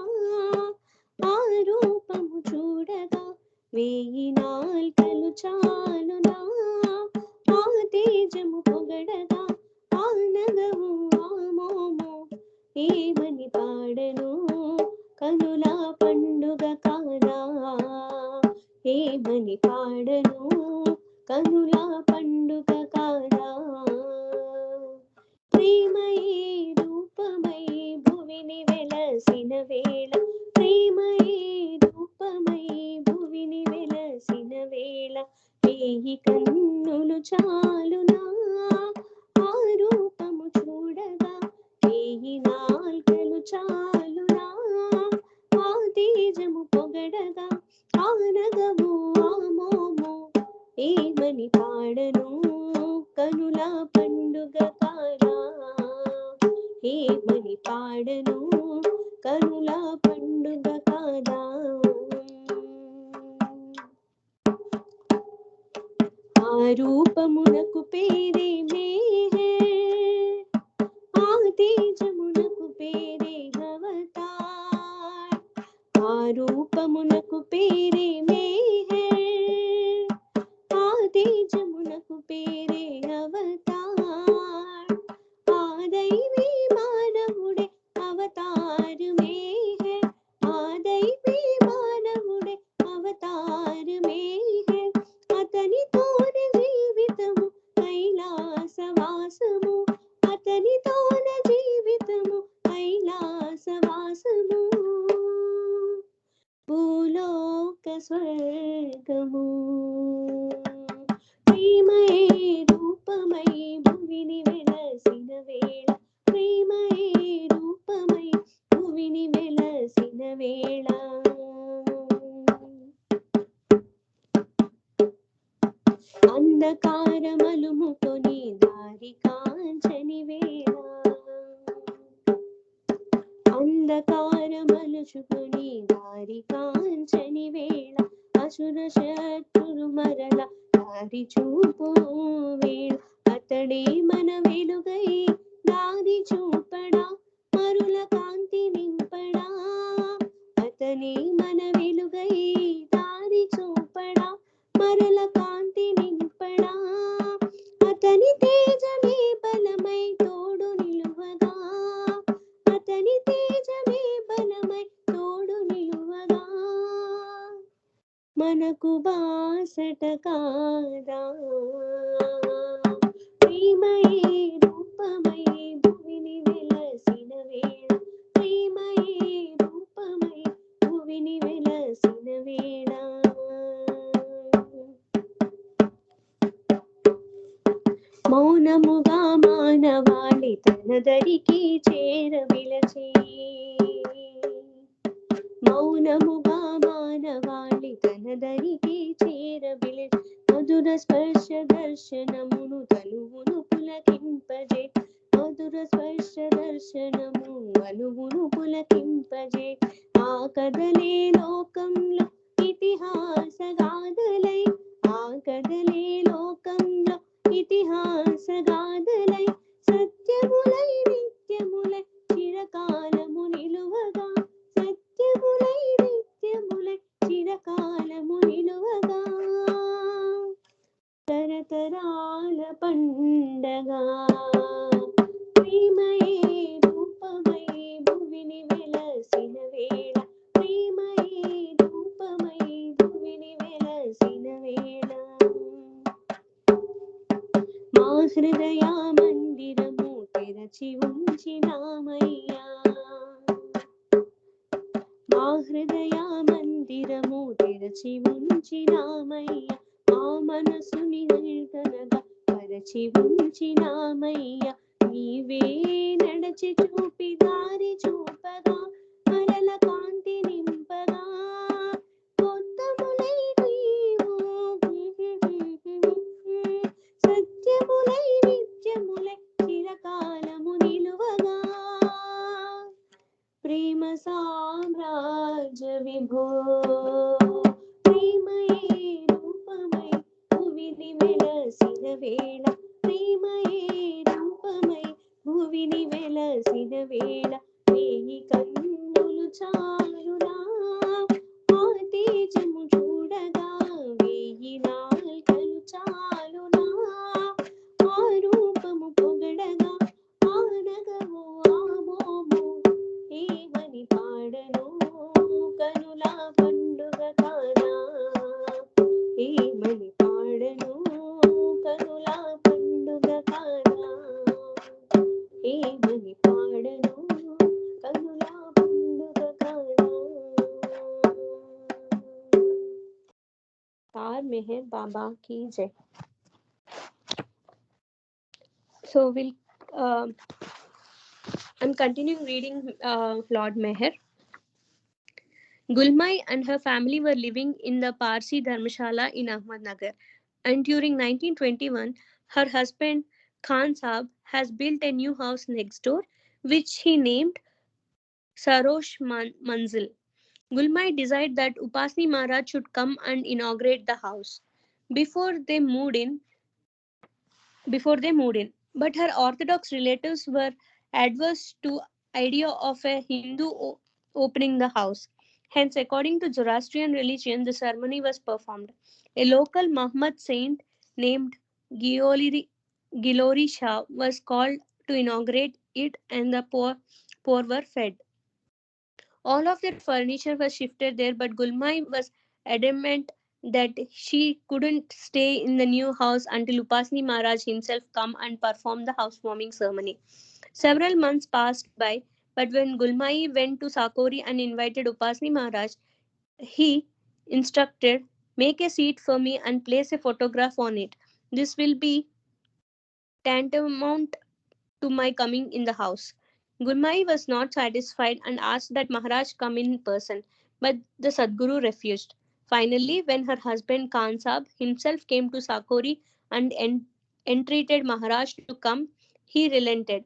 ఆ రూపము చూడగా, వేయి నాల్కలు చాలునా ఆ తేజము పొగడగా, ఆ నగము ఆ మోము ఏమని పాడను కనుల పండుగ కాదా, ఏమని పాడను కనుల పండుగ కాదా. ప్రేమయే రూపమై భువిని వెలసిన వేళ, ప్రేమయే రూపమై భువిని వెలసిన వేళ, వేయి కన్నులు చాలునా ఆ రూపము చూడగా, వేయి నాల్కలు చాలునా ఆ తేజము పొగడగా, ఆ నగము ఆ మోము ఏమని పాడను కనుల పండుగ కాదా, ఏమని పాడను కనుల పండుగ కాదా. ఆ రూపమునకు పేరే మెహర్, ఆ తేజమునకు పేరే అవతార్, ఆ రూపమునకు పేరే మెహర్, ఆ తేజమునకు పేరే అవతార్, दैवी मानवुडे अवतार में है, दैवी मानवुडे अवतार में है, अतनितोने जीवितमु कैलासवासमु, अतनितोने जीवितमु कैलासवासमु, భూలోక స్వర్గము. ప్రేమయే రూపమై భువిని వెలసిన వేళ, ప్రేమయే రూపమై భువిని వెలసిన వేళ, అంధకారమలుముకొని దారి కాంచని వేళ, అంధకారమలుచుకొని దారి కాంచని వేళ, అసుర శత్రులు మరల దారి చూపు వేళ, అతడే మన వెలుగై దారి చూపడా మరుల కాంతి నింపడా, అతనే మన వెలుగై దారి చూపడా మరల కాంతి నింపడా, అతని తేజమే బలమై తోడు నిలువగా, అతని తేజమే బలమై తోడు నిలువగా, మనకు బాసట కాదా, ప్రేమయే రూపమై భువిని వెలసిన వేళ, ప్రేమయే రూపమై భువిని వెలసిన వేళ, మౌనముగా మానవాళి తనదరికి చేర విలచి, మౌనముగా మానవాళి తనదరికి చేర విలచి, మధుర స్పర్శ దర్శనమును తనువును పులకింపజే, మధుర స్పర్శ దర్శనము అనువును పులకింపజే, ఆ కదలే లోకంలో ఇతిహాస గాథలై, ఆ కదలే లోకంలో ఇతిహాస గాథలై, సత్యములై నిత్యములై చిరకాలము నిలువగా, సత్యములై నిత్యములై చిరకాలము నిలువగా, తరతరాల పండగా, ప్రేమయే రూపమై భువిని వెలసిన వేళ, ప్రేమయే రూపమై భువిని వెలసిన వేళ, మా హృదయ మందిరము తెరచి ఉంచినామయ్యా, మా హృదయ మందిరము తెరచి ఉంచినామయ్యా, మా మనసుని నిర్ధనగా పరచి ఉంచినామయ్యా, నీవే నడచి చూపి దారి చూపగా మరల కాంతి నింపగా, కొత్తములై నీవు సత్యములై నిత్యములై చిరకాలము నిలువగా, ప్రేమ సామ్రాజ్య విభో, ప్రేమయే రూపమై భువిని వెలసిన వేళ, ప్రేమయే రూపమై భువిని వెలసిన వేళ, వేయి కన్నులు చాలునా ఆ తేజము చూడగా, వేయి నాల్కలు చాలునా ఆ రూపము పొగడగా, ఆనగము ఆమోము ఏమని పాడను కనుల పండుగ కాదా, ఏమని పాడను కనుల పండుగ కాదా, ఏమని పాడను కనుల పండుగ కాదా. तार मेहर बाबा की जय. So I'm continuing reading Lord Meher. Gulmai and her family were living in the Parsi Dharmashala in Ahmednagar, and during 1921 her husband Khan Saab has built a new house next door which he named Sarosh Manzil. Gulmai desired that Upasni Maharaj should come and inaugurate the house before they moved in, but her orthodox relatives were adverse to idea of a Hindu opening the house. Hence, according to Zoroastrian religion, the ceremony was performed. A local Muhammad saint named Gilori Shah was called to inaugurate it, and the poor were fed. All of their furniture was shifted there, but Gulmai was adamant that she couldn't stay in the new house until Upasni Maharaj himself come and perform the housewarming ceremony. Several months passed by, but when Gulmai went to Sakori and invited Upasni Maharaj, he instructed, "Make a seat for me and place a photograph on it. This will be tantamount to my coming in the house." Gurmai was not satisfied and asked that Maharaj come in person, but the Sadguru refused. Finally, when her husband Khan Sahib himself came to Sakori and entreated Maharaj to come, he relented.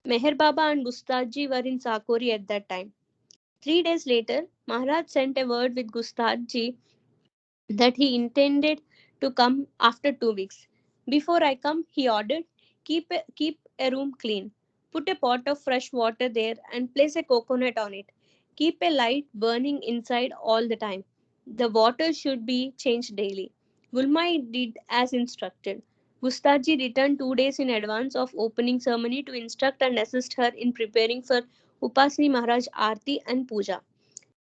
Meher Baba and Gustaji were in Sakori at that time. 3 days later, Maharaj sent a word with Gustaji that he intended to come after 2 weeks. "Before I come," he ordered, keep a room clean. Put a pot of fresh water there and place a coconut on it. Keep a light burning inside all the time. The water should be changed daily." Gulmai did as instructed. Gustaji returned 2 days in advance of opening ceremony to instruct and assist her in preparing for Upasni Maharaj Aarti and Puja.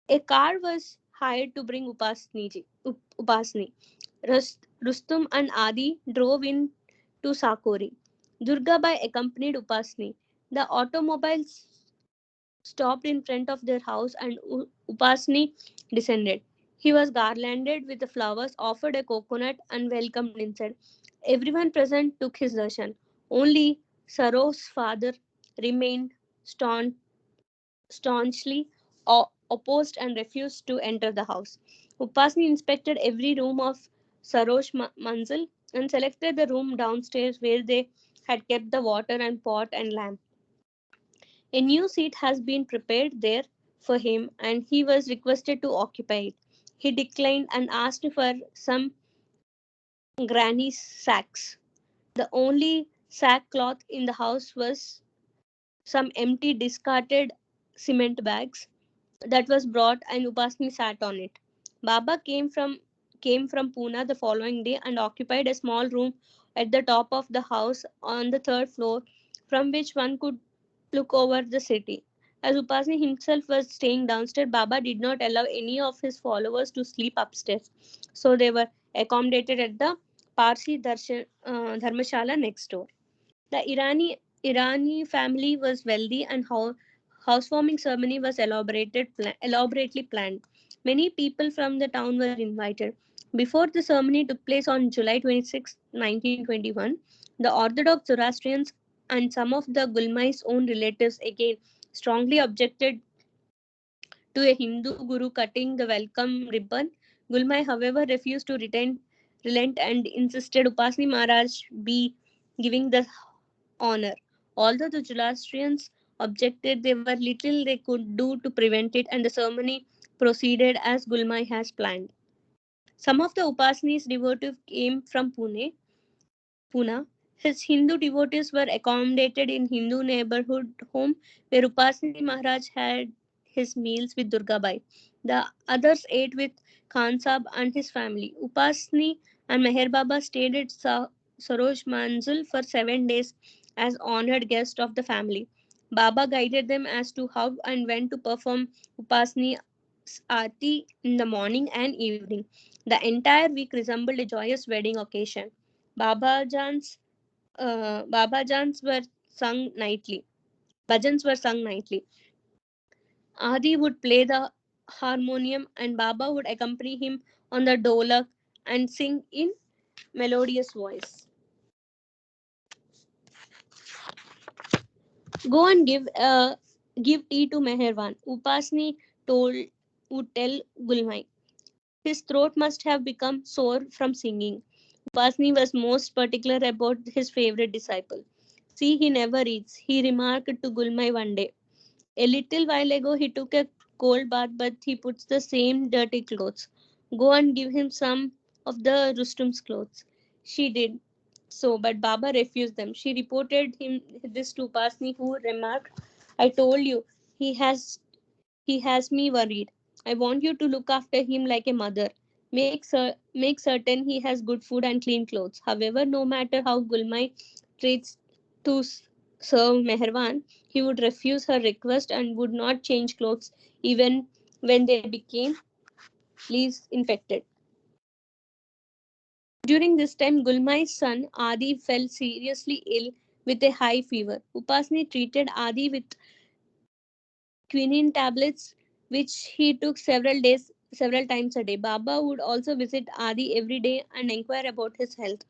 A car was hired to bring Upasni. Rustum and Adi drove in to Sakori. Durgabai accompanied Upasni. The automobiles stopped in front of their house and Upasni descended. He was garlanded with the flowers, offered a coconut, and welcomed inside. Everyone present took his darshan. Only Saro's father remained staunchly opposed and refused to enter the house. Upasni inspected every room of Sarosh Manzil and selected the room downstairs where they had kept the water and pot and lamp. A new seat has been prepared there for him and he was requested to occupy it. He declined and asked for some granny sacks. The only sackcloth in the house was some empty discarded cement bags that was brought and Upasni sat on it. Baba came from Pune the following day and occupied a small room at the top of the house on the third floor, from which one could look over the city. As Upasni himself was staying downstairs, Baba did not allow any of his followers to sleep upstairs, so they were accommodated at the Parsi Dharmashala next door. The Irani family was wealthy and housewarming ceremony was elaborately planned. Many people from the town were invited. Before the ceremony took place on July 26, 1921, the Orthodox Zoroastrians and some of the Gulmai's own relatives again strongly objected to a Hindu guru cutting the welcome ribbon. Gulmai, however, refused to relent and insisted Upasni Maharaj be giving the honor. Although the Zoroastrians objected, there were little they could do to prevent it, and the ceremony proceeded as Gulmai has planned. Some of the Upasni's devotees came from Pune. His Hindu devotees were accommodated in Hindu neighborhood home where Upasni Maharaj had his meals with Durgabai. The others ate with Khan Sahib and his family. Upasni and Meher Baba stayed at Saroj Manzul for 7 days as honored guests of the family. Baba guided them as to how and when to perform Upasni Aarti in the morning and evening. The entire week resembled a joyous wedding occasion. Baba Jan's Baba Jans were sung nightly. Bhajans were sung nightly. Adi would play the harmonium and Baba would accompany him on the dolak and sing in melodious voice. Go and give tea to Meherwan. Upasni told would tell Gulmai. His throat must have become sore from singing. Upasni was most particular about his favorite disciple. "See, he never eats," he remarked to Gulmai one day. "A little while ago he took a cold bath, but he puts the same dirty clothes. Go and give him some of the Rustum's clothes." She did so, but Baba refused them. She reported him this to Upasni, who remarked, "I told you, he has he has me worried. I want you to look after him like a mother. Make certain he has good food and clean clothes." However, no matter how Gulmai treats to serve Meherwan, he would refuse her request and would not change clothes even when they became least infected. During this time, Gulmai's son Adi fell seriously ill with a high fever. Upasni treated Adi with quinine tablets, which he took several times a day. Baba would also visit Adi every day and inquire about his health.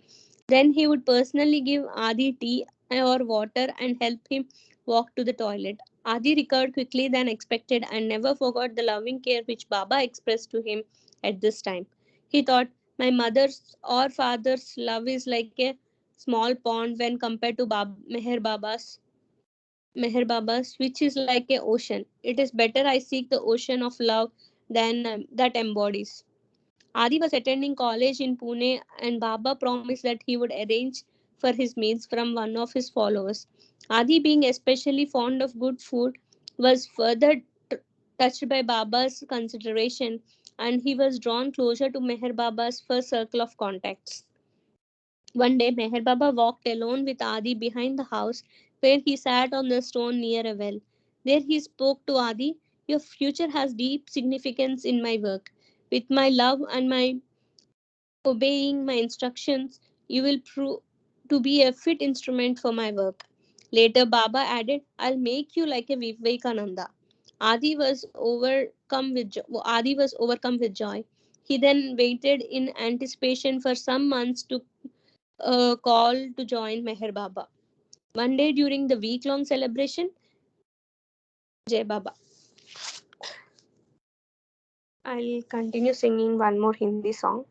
Then he would personally give Adi tea or water and help him walk to the toilet. Adi recovered quickly than expected and never forgot the loving care which Baba expressed to him at this time. He thought, my mother's or father's love is like a small pond when compared to Meher Baba's, which is like a ocean. It is better I seek the ocean of love than that embodies. Adi was attending college in Pune, and Baba promised that he would arrange for his meals from one of his followers. Adi, being especially fond of good food, was further touched by Baba's consideration, and he was drawn closer to Meher Baba's first circle of contacts. One day, Meher Baba walked alone with Adi behind the house, where he sat on the stone near a well. There he spoke to Adi, your future has deep significance in my work. With my love and my obeying my instructions, you will prove to be a fit instrument for my work. Later, Baba added, I'll make you like a Vivekananda. Adi was overcome with joy. He then waited in anticipation for some months to call to join Meher Baba. One day during the week-long celebration, Jai Baba. I'll continue singing one more Hindi song.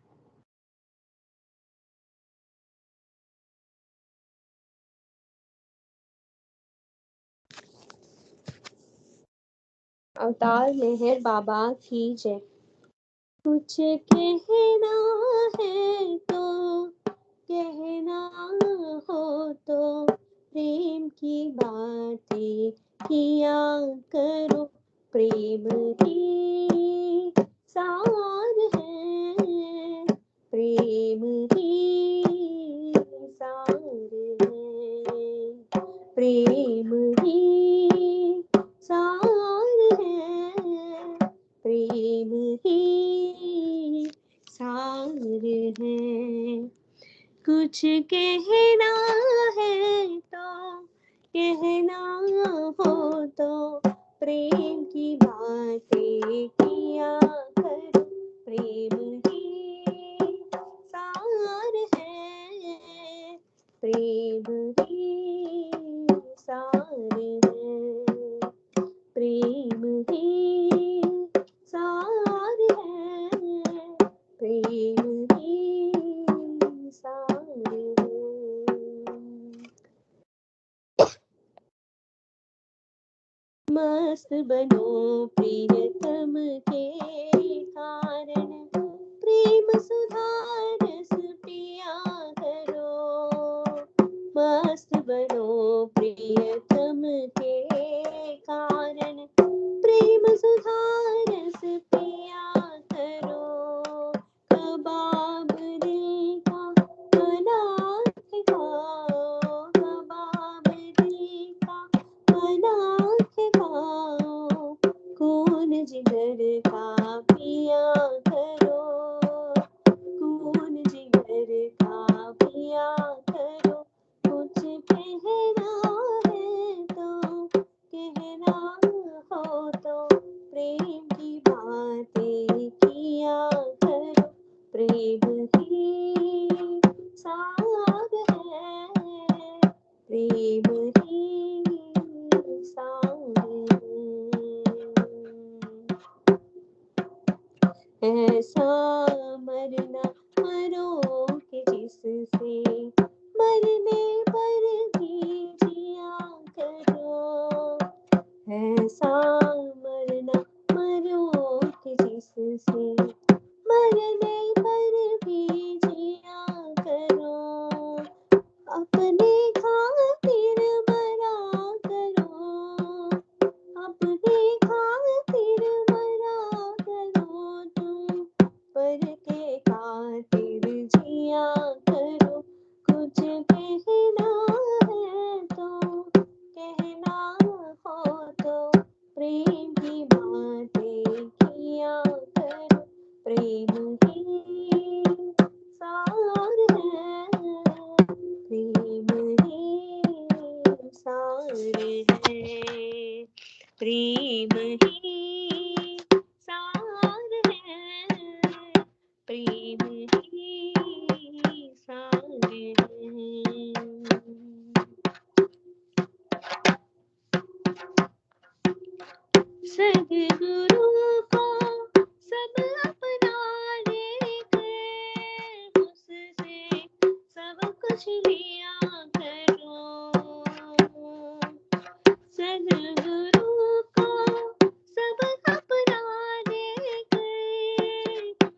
अवतार मेहर बाबा की जय। कुछ कहना है तो कहना हो तो प्रेम की बातें किया करो। प्रेम ही सार है, प्रेम ही सार है, प्रेम ही सार है, प्रेम ही सार है। कुछ कहना है तो कहना हो तो प्रेम की बातें किया करो। प्रेम ही सार है, प्रेम ही सार है, प्रेम ही सार है, प्रेम ही सार है। मस्त बनो प्रियतम के कारण, प्रेम सुधारस पिया करो। मस्त बनो प्रियतम के कारण, प्रेम सुधारस पिया करो। कबाब दिल का अनाथ खाओ, कबाब दिल का अनाथ खाओ। खून जिगर का पिया करो, खून जिगर का पिया करो। कुछ कहना है तो कहना हो तो प्रेम की बातें किया करो। प्रेम ही सार है, प्रेम ही सार है। ऐसा मरना मरो कि जिससे मरने पर भी जिया करो। ऐसा मरना मरो कि जिससे मरने पर भी जिया करो। अपने खातिर मरा करो, अपने खातिर मरा करो तुम। है, प्रेम ही सार है, प्रेम ही सार है। सद्गुरु को सब अपना लेकर उससे सब कुछ लिया करो। सद्गुरु को सब अपना लेकर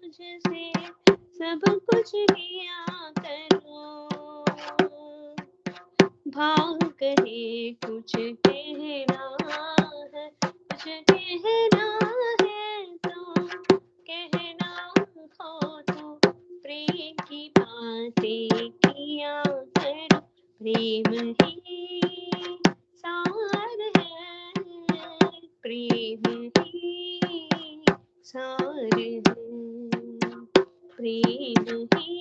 मुझसे सब कुछ लिया करो। भाव कहे कुछ कहना है, कुछ कहना है तो कहना हो तो प्रेम की बातें किया करो। प्रेम ही सार है, प्रेम ही सार है, प्रेम ही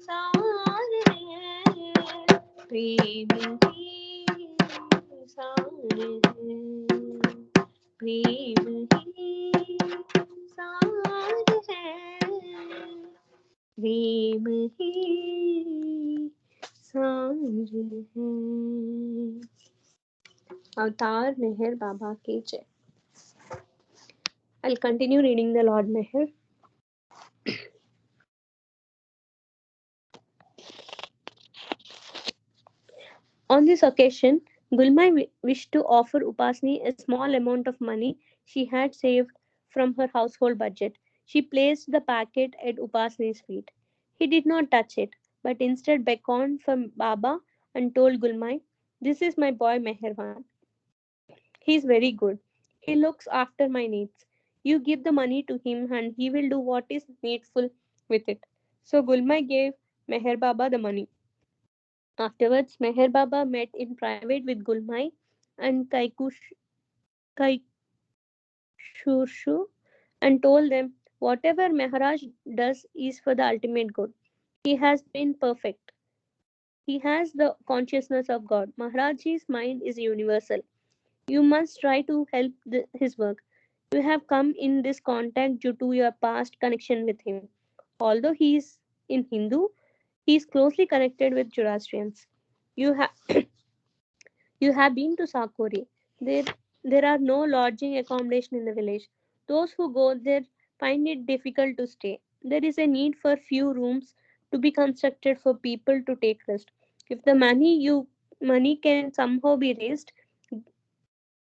सार है, प्रेम ही सार है, प्रेम ही सार है, प्रेम ही सार है। अवतार मेहर बाबा की जय। I'll continue reading the Lord Meher. On this occasion, Gulmai wished to offer Upasni a small amount of money she had saved from her household budget. She placed the packet at Upasni's feet. He did not touch it, but instead beckoned for Baba and told Gulmai, "This is my boy Meherwan. He is very good. He looks after my needs. You give the money to him and he will do what is needful with it." So Gulmai gave Meher Baba the money. Afterwards, Meher Baba met in private with Gulmai and Kaikushushu and told them, "Whatever Maharaj does is for the ultimate good. He has been perfect. He has the consciousness of God. Maharaj's mind is universal. You must try to help his work. You have come in this contact due to your past connection with him. Although he is in Hindu, he is closely connected with Zoroastrians. You have You have been to Sakori. There are no lodging accommodation in the village. Those who go there find it difficult to stay. There is a need for few rooms to be constructed for people to take rest. If the money can somehow be raised,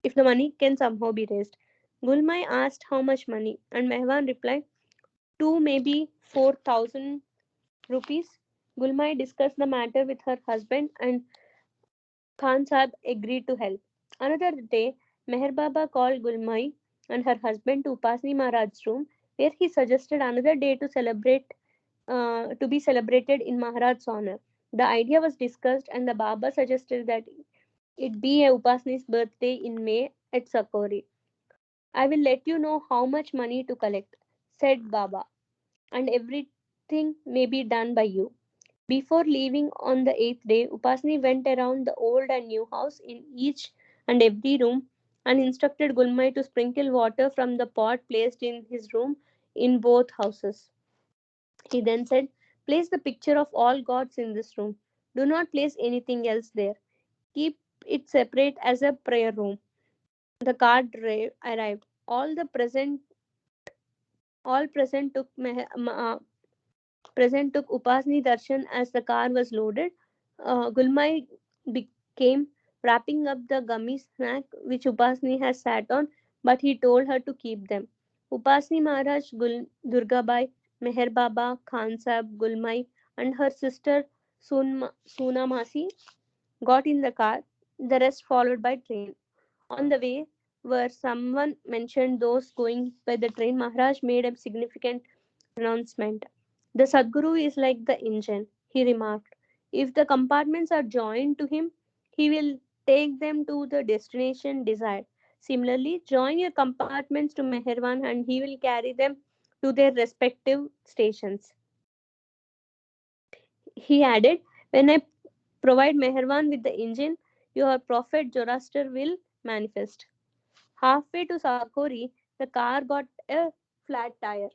if the money can somehow be raised." Gulmai asked how much money, and Mehwan replied, "Two, maybe 4,000 rupees." Gulmai discussed the matter with her husband, and Khan Sahib agreed to help. Another day, Meher Baba called Gulmai and her husband to Upasni Maharaj's room, where he suggested another day to be celebrated in Maharaj's honor. The idea was discussed, and the Baba suggested that it be a Upasni's birthday in May at Sakori. "I will let you know how much money to collect," said Baba, "and everything may be done by you." Before leaving on the eighth day, Upasni went around the old and new house in each and every room and instructed Gulmai to sprinkle water from the pot placed in his room in both houses. He then said, "Place the picture of all gods in this room. Do not place anything else there. Keep it separate as a prayer room." The card arrived. All present took Upasni Darshan as the car was loaded. Gulmai became wrapping up the gummy snack which Upasni had sat on, but he told her to keep them. Upasni Maharaj, Durgabai, Meher Baba, Khan Sahib, Gulmai, and her sister Suna Masi got in the car. The rest followed by train. On the way, where someone mentioned those going by the train, Maharaj made a significant pronouncement. "The Sadguru is like the engine," he remarked. "If the compartments are joined to him, he will take them to the destination desired. Similarly, join your compartments to Meherwan and he will carry them to their respective stations." He added, "When I provide Meherwan with the engine, your prophet Zoroaster will manifest. Halfway to Sakori, the car got a flat tire.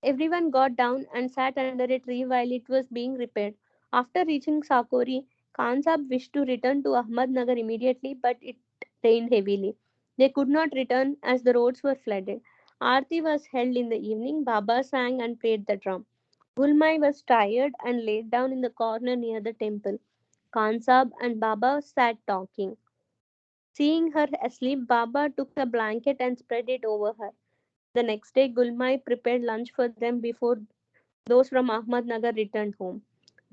Everyone got down and sat under a tree while it was being repaired. After reaching Sakori, Khan Sahib wished to return to Ahmednagar immediately, but it rained heavily. They could not return as the roads were flooded. Aarti was held in the evening. Baba sang and played the drum. Gulmai was tired and laid down in the corner near the temple. Khan Sahib and Baba sat talking. Seeing her asleep, Baba took a blanket and spread it over her. The next day, Gulmai prepared lunch for them before those from Ahmednagar returned home.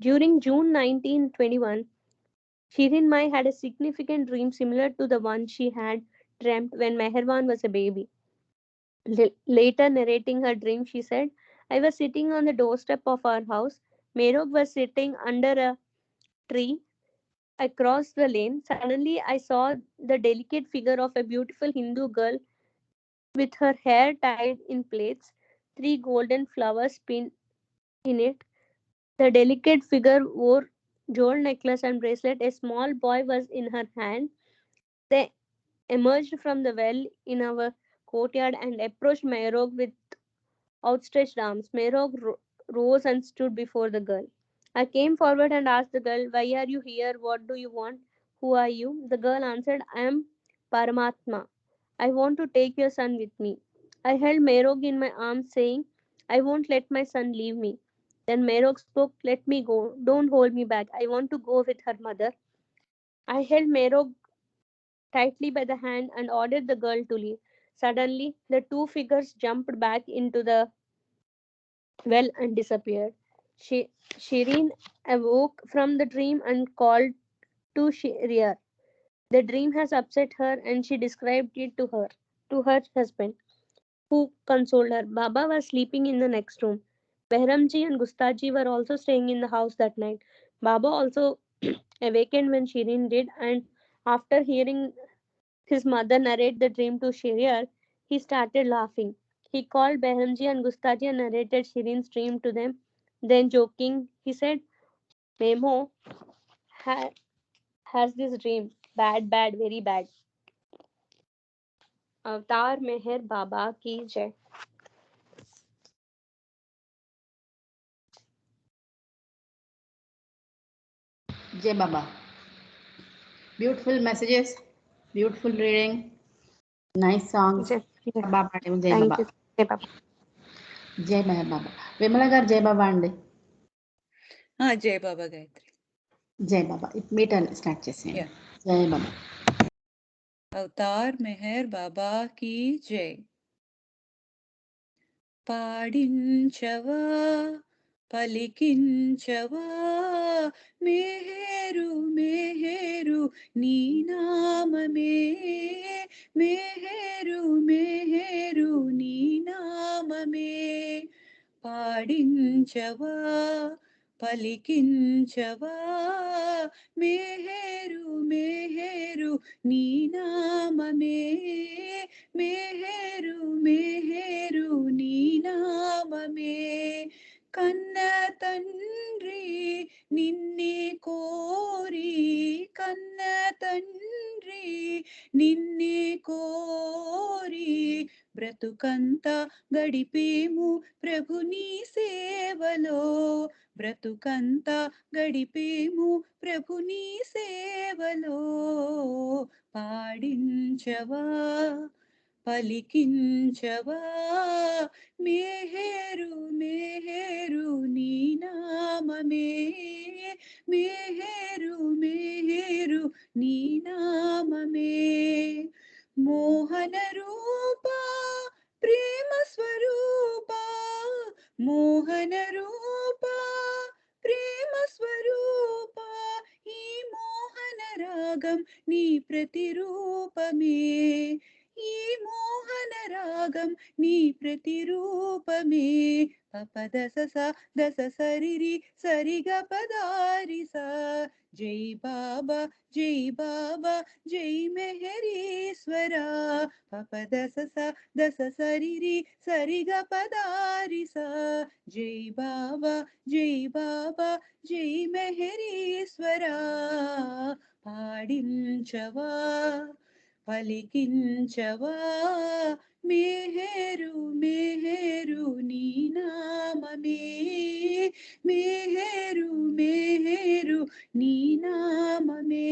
During June 1921, Shirin Mai had a significant dream similar to the one she had dreamt when Meherwan was a baby. Later, narrating her dream, she said, I was sitting on the doorstep of our house. Merog was sitting under a tree. I crossed the lane. Suddenly, I saw the delicate figure of a beautiful Hindu girl with her hair tied in plaits, three golden flowers pinned in it. The delicate figure wore jewel necklace and bracelet. A small boy was in her hand. They emerged from the well in our courtyard and approached Mehrog with outstretched arms. Mehrog rose and stood before the girl. I came forward and asked the girl, why are you here? What do you want? Who are you? The girl answered, I am Paramatma. I want to take your son with me. I held Mehrog in my arms, saying, I won't let my son leave me. Then Mehrog spoke, let me go. Don't hold me back. I want to go with her mother. I held Mehrog tightly by the hand and ordered the girl to leave. Suddenly, the two figures jumped back into the well and disappeared. Shireen awoke from the dream and called to Shahryar. The dream has upset her and she described it to her husband, who consoled her. Baba was sleeping in the next room. Behramji and Gustaji were also staying in the house that night. Baba also awakened when Shireen did, and after hearing his mother narrate the dream to Shahryar, he started laughing. He called Behramji and Gustaji and narrated Shireen's dream to them. Then, joking, he said, Memo ha- has this dream. Bad, bad, very bad. अवतार मेहर बाबा की जय. Jai Baba. Beautiful messages, beautiful reading, nice songs. जय Baba, Jai thank Baba. You जय बाबा. Jai Baba. Vimala garu Jai Baba andi. జై Baba Gayatri. Jai Baba. Meet and start చేసేయండి. Jai Baba. Avatar Meher Baba కీ జై. పాడించవా పలికించవా మెహరు మెహరు నీ నామమే, మెహరు మెహరు నీ నామమే. పాడించవా పలికించవా మెహరు మెహరు నీ నామమే, మెహరు మెహరు నీ నామమే. కన్న తండ్రి నిన్నే కోరి, కన్న తండ్రి నిన్నే కోరి బ్రతుకంతా గడిపేము ప్రభు నీ సేవలో, బ్రతుకంతా గడిపేము ప్రభు నీ సేవలో. పాడించవా పలికించవా మెహరు మెహరు నీ నామమే, మెహరు మెహరు నీ నామమే. మోహన రూప ప్రేమ స్వరూప, మోహన రూప ప్రేమ స్వరూప, ఈ మోహన రాగం నీ ప్రతిరూపమే, ఈ మోహన రాగం నీ ప్రతిరూపమే పపద దశ సరిరి సరిగ పదారి సా జై బాబా జై బాబా జై మెహరీశ్వరా పపద దశ సరిరి సరిగ పదారి సా జై బాబా జై బాబా జై మెహరీశ్వరా పాడించవా పలికించవా మేహేరు మేహేరు నీ నామమే మేహేరు మేహేరు నీ నామమే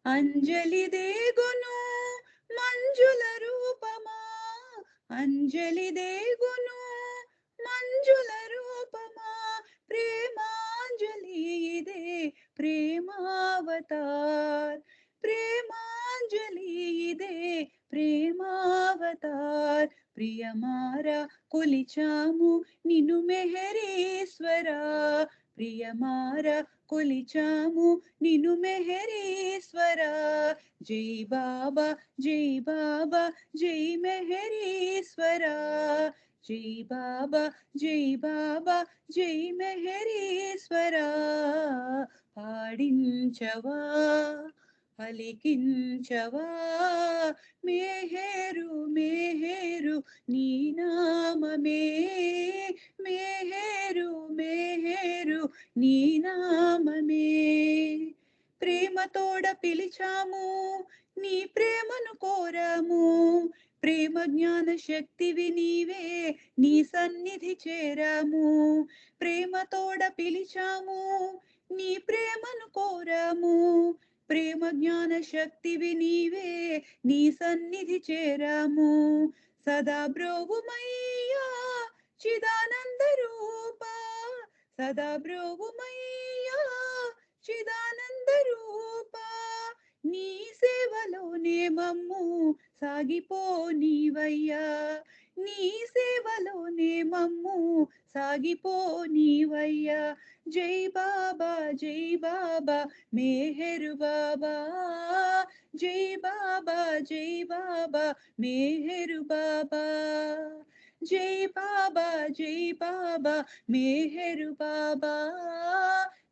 అంజలి దేగును మంజుల రూపమా అంజలి దేగును మంజుల రూపమా ప్రేమాంజలి ఇదే ప్రేమావతార్ ప్రేమాంజలి ఇదే ప్రేమావతార్ ప్రియమార కొలిచాము నిన్ను మెహరీశ్వరా ప్రియమార కొలిచాము నిన్ను మెహరీశ్వరా జై బాబా జై బాబా జై మెహరీశ్వరా జై బాబా జై బాబా జై మెహరీశ్వరా పాడించవా పలికించవా మేహేరు మేహేరు నీ నామమే మేహేరు మేహేరు నీ నామమే ప్రేమతోడ పిలిచాము నీ ప్రేమను కోరాము ప్రేమ జ్ఞాన శక్తివి నీవే నీ సన్నిధి చేరాము ప్రేమతోడ పిలిచాము నీ ప్రేమను కోరాము ప్రేమ జ్ఞాన శక్తివి నీవే నీ సన్నిధి చేరాము సదా బ్రోవుమయ్యా చిదానంద రూప సదా బ్రోవుమయ్యా చిదానంద రూప నీ సేవలోనే మమ్ము సాగిపోనీవయ్యా నీ సేవలోనే మమ్ము సాగిపోనీవయ్యా జై బాబా జై బాబా మేహరు బాబా జై బాబా జై బాబా మేహరు బాబా జై బాబా జై బాబా మేహరు బాబా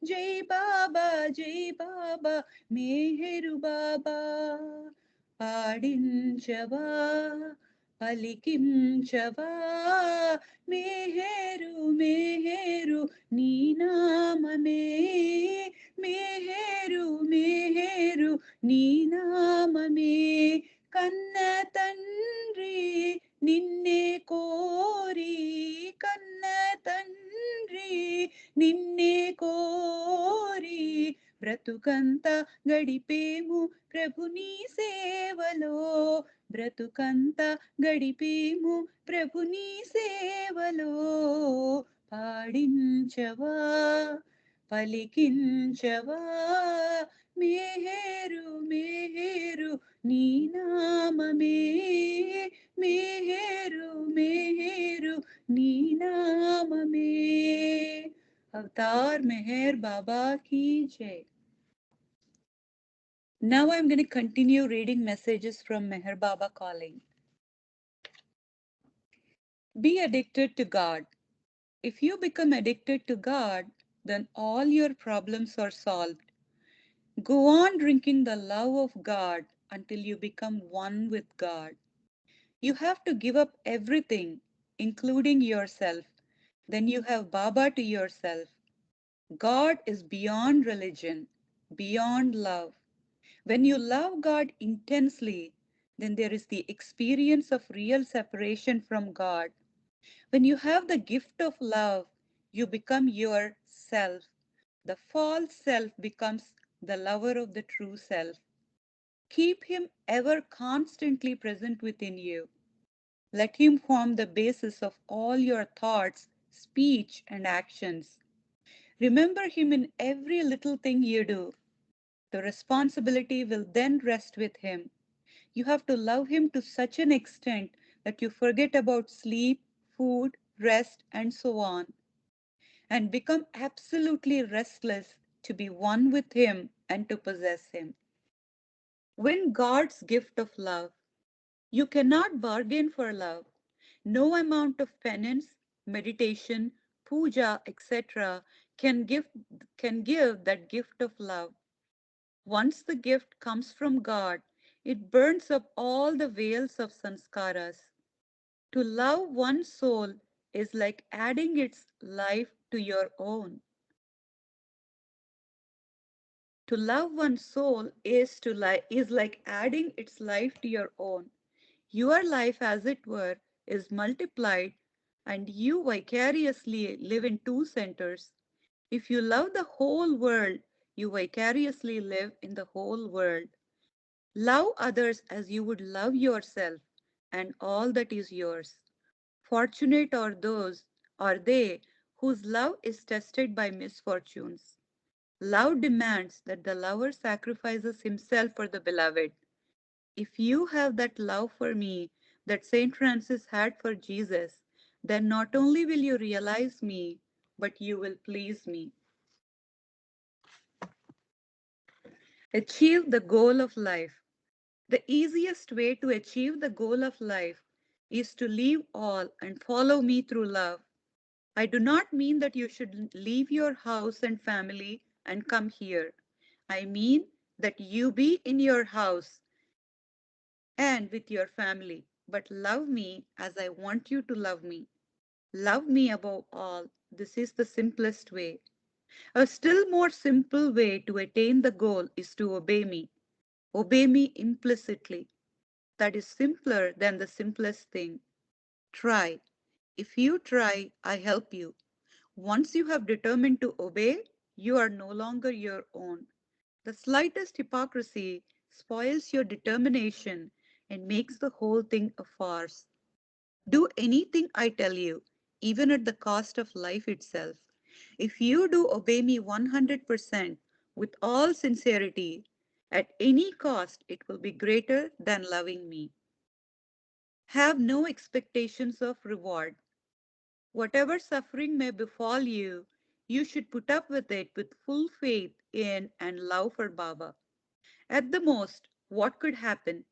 జై బాబా జై బాబా మేహరు బాబా పాడించవా పలికించవా మేహేరు మేహేరు నీ నామమే మేహేరు మేహేరు నీ నామమే కన్న తండ్రి నిన్నే కోరి కన్న తండ్రి నిన్నే కోరి బ్రతుకంత గడిపేము ప్రభు నీ సేవలో బ్రతుకంత గడిపేము ప్రభు నీ సేవలో పాడించవా పలికించవా మేహేరు మేహేరు నీ నామమే మేహేరు మేహేరు నీ నామమే अवतार मेहर बाबा की जय. Now I'm going to continue reading messages from Meher Baba calling. Be addicted to God. If you become addicted to God, then all your problems are solved. Go on drinking the love of God until you become one with God. You have to give up everything, including yourself. Then you have Baba to yourself. God is beyond religion, beyond love. When you love God intensely, then there is the experience of real separation from God. When you have the gift of love, you become yourself. The false self becomes the lover of the true self. Keep him ever constantly present within you. Let him form the basis of all your thoughts, speech, and actions. Remember him in every little thing you do. The responsibility will then rest with him. You have to love him to such an extent that you forget about sleep, food, rest, and so on, and become absolutely restless to be one with him and to possess him. Win God's gift of love. You cannot bargain for love. No amount of penance, meditation, puja, etc. can give that gift of love. Once the gift comes from God, it burns up all the veils of sanskaras. To love one soul is like adding its life to your own. To love one soul is like adding its life to your own. Your life, as it were, is multiplied, and you vicariously live in two centers. If you love the whole world, you vicariously live in the whole world. Love others as you would love yourself and all that is yours. Fortunate are they whose love is tested by misfortunes. Love demands that the lover sacrifices himself for the beloved. If you have that love for me that Saint Francis had for Jesus, then not only will you realize me, but you will please me. Achieve the goal of life. The easiest way to achieve the goal of life is to leave all and follow me through love. I do not mean that you should leave your house and family and come here. I mean that you be in your house and with your family, but love me as I want you to love me. Love me above all. This is the simplest way. A still more simple way to attain the goal is to obey me. Obey me implicitly. That is simpler than the simplest thing. Try. If you try, I help you. Once you have determined to obey, you are no longer your own. The slightest hypocrisy spoils your determination and makes the whole thing a farce. Do anything I tell you, even at the cost of life itself. If you do obey me 100% with all sincerity, at any cost it will be greater than loving me. Have no expectations of reward. Whatever suffering may befall you, you should put up with it with full faith in and love for Baba. At the most, what could happen?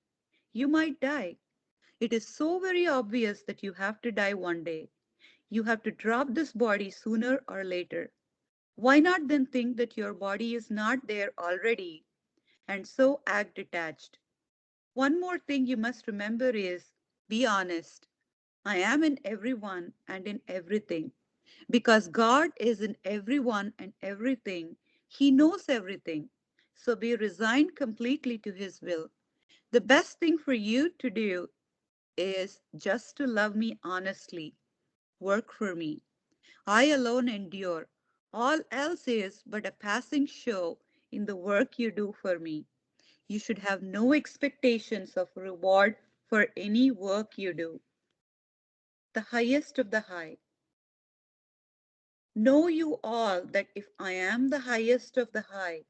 You might die. It is so very obvious that you have to die one day. You have to drop this body sooner or later. Why not then think that your body is not there already and so act detached? One more thing you must remember is be honest. I am in everyone and in everything. Because God is in everyone and everything, He knows everything. So be resigned completely to His will. The best thing for you to do is just to love me honestly. Work for me. I alone endure. All else is but a passing show in the work you do for me. You should have no expectations of reward for any work you do. The highest of the high. Know you all that if I am the highest of the high,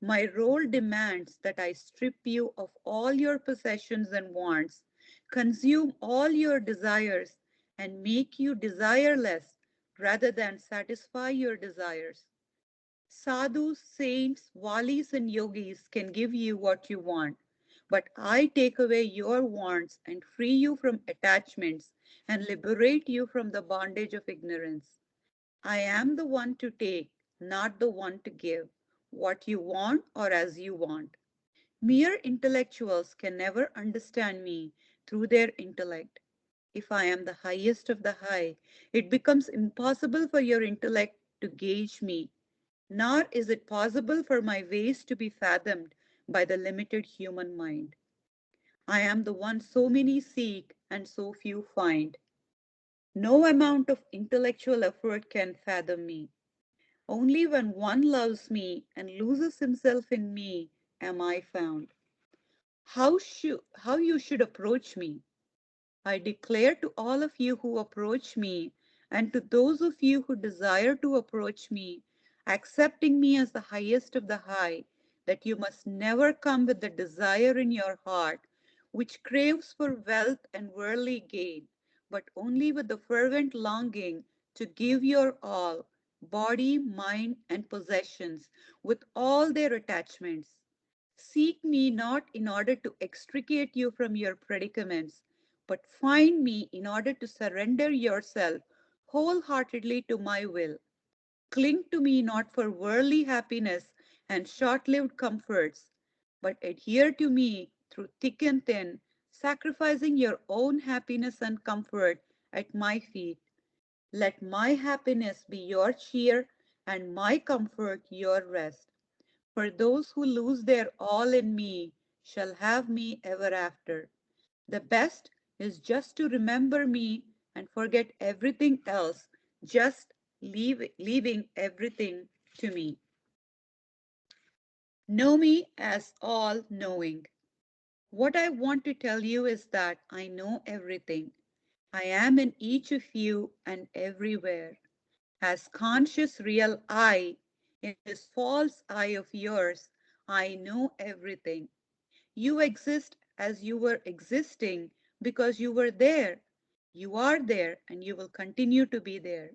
my role demands that I strip you of all your possessions and wants, consume all your desires, and make you desireless rather than satisfy your desires. Sadhus, saints, valis, and yogis can give you what you want, but I take away your wants and free you from attachments and liberate you from the bondage of ignorance. I am the one to take, not the one to give, what you want or as you want. Mere intellectuals can never understand me through their intellect. If I am the highest of the high, it becomes impossible for your intellect to gauge me, nor is it possible for my ways to be fathomed by the limited human mind. I am the one so many seek and so few find. No amount of intellectual effort can fathom me. Only when one loves me and loses himself in me am I found. How you should approach me? I declare to all of you who approach me and to those of you who desire to approach me, accepting me as the highest of the high, that you must never come with the desire in your heart which craves for wealth and worldly gain, but only with the fervent longing to give your all, body, mind, and possessions, with all their attachments. Seek me not in order to extricate you from your predicaments, but find me in order to surrender yourself wholeheartedly to my will. Cling to me not for worldly happiness and short-lived comforts, but adhere to me through thick and thin, sacrificing your own happiness and comfort at my feet. Let my happiness be your cheer and my comfort your rest. For those who lose their all in me shall have me ever after. The best is just to remember me and forget everything else, just leaving everything to me. Know me as all knowing. What I want to tell you is that I know everything. I am in each of you and everywhere. As conscious real I, in this false I of yours, I know everything. You exist as you were existing because you were there. You are there and you will continue to be there.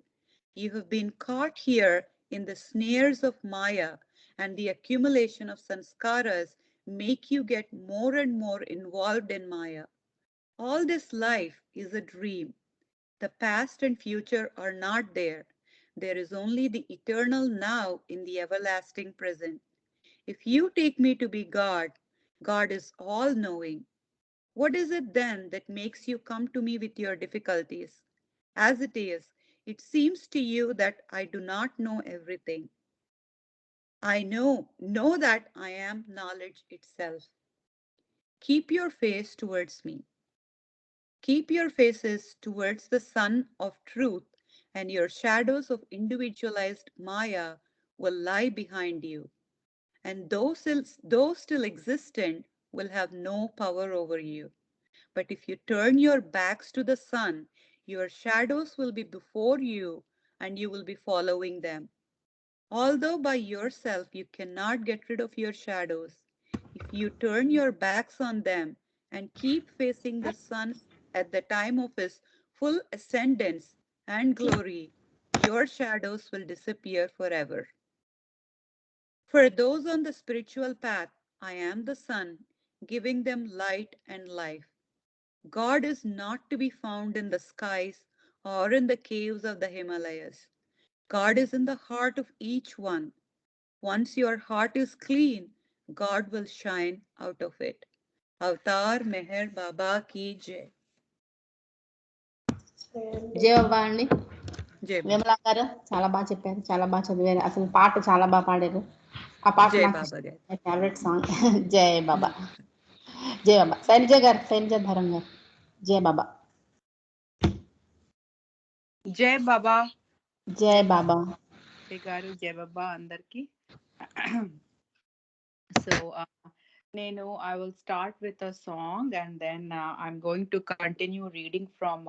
You have been caught here in the snares of Maya, and the accumulation of sanskaras make you get more and more involved in Maya. All this life is a dream. The past and future are not there. There is only the eternal now in the everlasting present. If you take me to be God, God is all knowing. What is it then that makes you come to me with your difficulties? As it is, it seems to you that I do not know everything. I know that I am knowledge itself. Keep your face towards me. Keep your faces towards the sun of truth, and your shadows of individualized Maya will lie behind you. And those still existent will have no power over you. But if you turn your backs to the sun, your shadows will be before you and you will be following them. Although by yourself you cannot get rid of your shadows, if you turn your backs on them and keep facing the sun at the time of his full ascendance and glory, your shadows will disappear forever. For those on the spiritual path, I am the sun, giving them light and life. God is not to be found in the skies or in the caves of the Himalayas. God is in the heart of each one. Once your heart is clean, God will shine out of it. Avatar Meher Baba ki Jai. జయవ్వ అండి. Jai Baba. Vimala గారు చాలా బాగా చెప్పారు, చాలా బాగా చదివారు, అసలు పాట చాలా బాగా పాడారు. ఆ పాట Jai నాకు Baba Jai. Favourite song. జయ బాబా, జయ బాబా. శైలజ గారు, శైలజ ధరం గారు, జయ బాబా. జై బాబా. జయ బాబా గారు జై బాబా అందరికి. సో నేను I will start with a song and then I'm going to continue reading from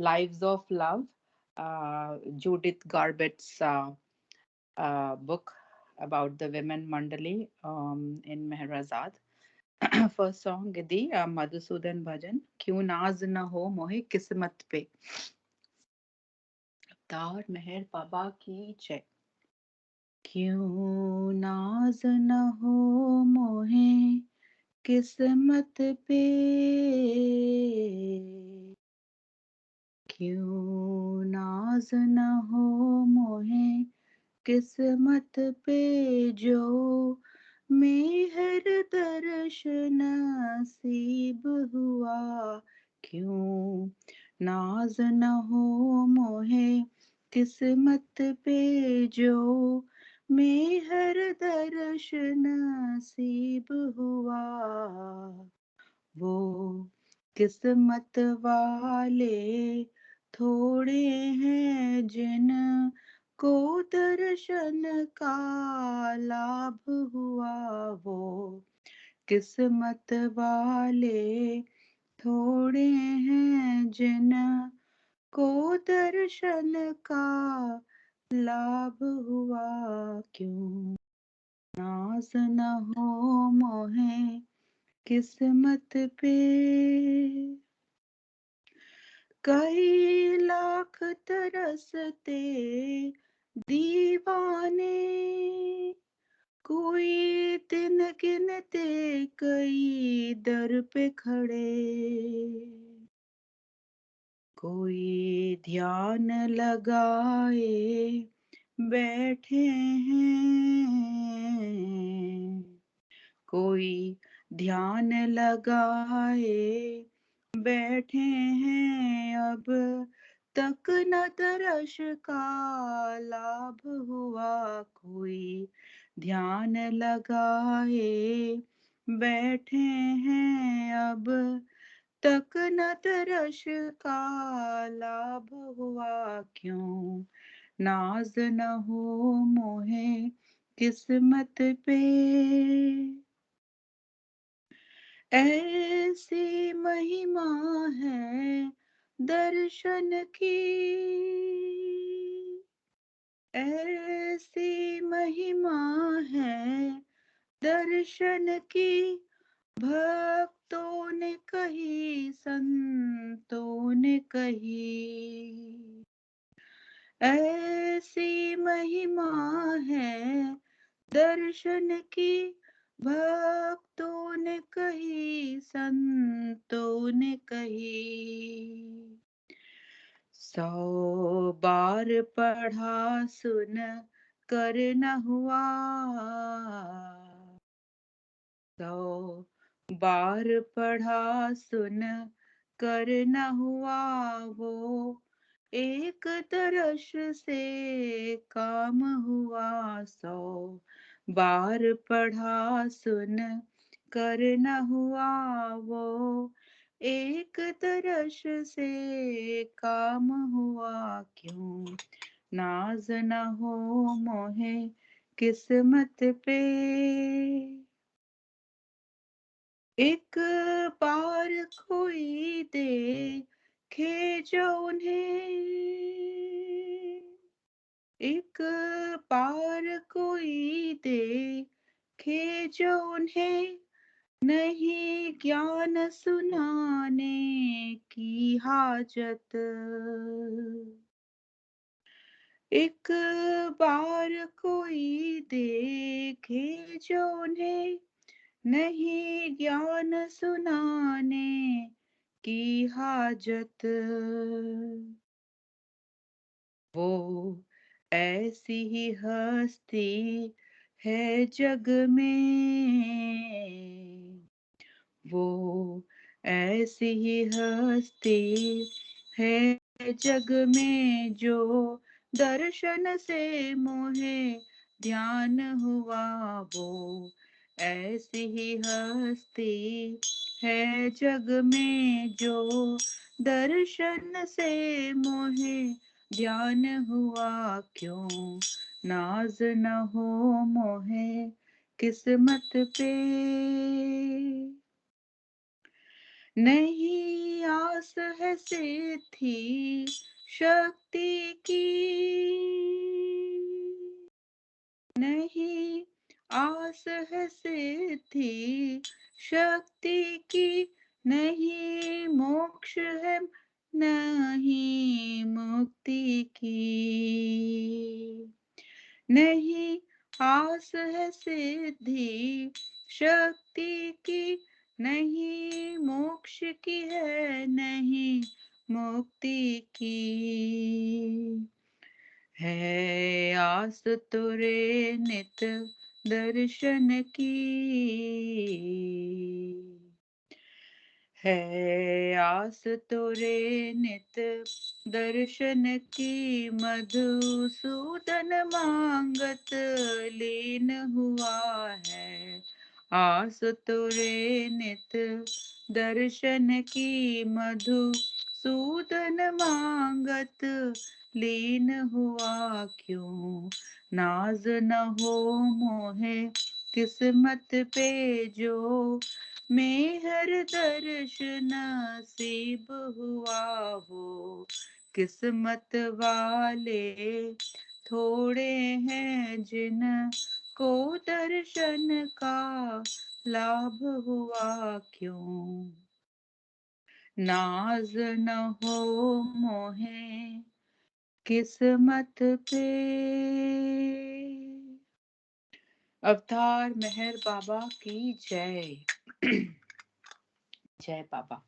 Lives of Love, Judith Garbett's book about the women mandali in Meherazad. First song idi Madhusudan Bhajan, क्यों नाज न हो मोहे किस्मत पे. अवतार मेहर बाबा की जय. क्यों नाज न हो मोहे किस्मत पे, क्यों नाज न हो मोहे किस्मत पे, जो मेहर दर्श नसीब हुआ. क्यों नाज न हो मोहे किस्मत पे, जो मेहर दर्श नसीब हुआ. वो किस्मत वाले थोड़े हैं जिन को दर्शन का लाभ हुआ. वो किस्मत वाले थोड़े हैं जिन को दर्शन का लाभ हुआ. क्यों नाज न हो मोहे किस्मत पे. कई लाख तरसते दीवाने कोई दिन गिनते कई दर पे खड़े, कोई ध्यान लगाए बैठे हैं, कोई ध्यान लगाए बैठे हैं, अब तक न दर्श का लाभ हुआ, कोई ध्यान लगाए बैठे हैं, अब तक न दर्श का लाभ हुआ, क्यों नाज न हो मोहे किस्मत पे, ऐसी महिमा है दर्शन की, ऐसी महिमा है दर्शन की, भक्तों ने कही संतों ने कही, ऐसी महिमा है दर्शन की, भक्तों ने कही संतों ने कही, 100 बार पढ़ा सुन कर न हुआ, 100 बार पढ़ा सुन कर न हुआ, वो एक दर्श से काम हुआ, 100 बार पढ़ा सुन कर न हुआ, वो एक दर्श से काम हुआ, क्यों नाज न हो मोहे किस्मत पे, एक बार कोई देखे जो उन्हें, एक बार कोई देखे जो उन्हें, नहीं ज्ञान सुनाने की हाजत, एक बार कोई देखे जो उन्हें, नहीं ज्ञान सुनाने की हाजत, वो ऐसी ही हस्ती है जग में, वो ऐसी ही हस्ती है जग में, जो दर्शन से मोहे ध्यान हुआ, वो ऐसी ही हस्ती है जग में, जो दर्शन से मोहे ध्यान हुआ, क्यों नाज न हो मोहे किस्मत पे, नहीं आस है सिद्धि शक्ति की, नहीं आस है सिद्धि शक्ति की, नहीं मोक्ष है नहीं मुक्ति की, नहीं आस है सिद्धि शक्ति की, नहीं मोक्ष की है नहीं मुक्ति की, है आस तुरे नित दर्शन की, है आस तुरे नित दर्शन की, मधुसूदन मांगत लीन हुआ है, आस तुरे नित दर्शन की, मधुसूदन मांगत लीन हुआ, क्यों नाज न हो मोहे किस्मत पे, जो मेहर दर्श नसीब हुआ, वो किस्मत वाले थोड़े हैं जिन को दर्शन का लाभ हुआ, क्यों नाज न हो मोहे किस्मत पे। Avtar Meher Baba ki Jai. Jai Baba.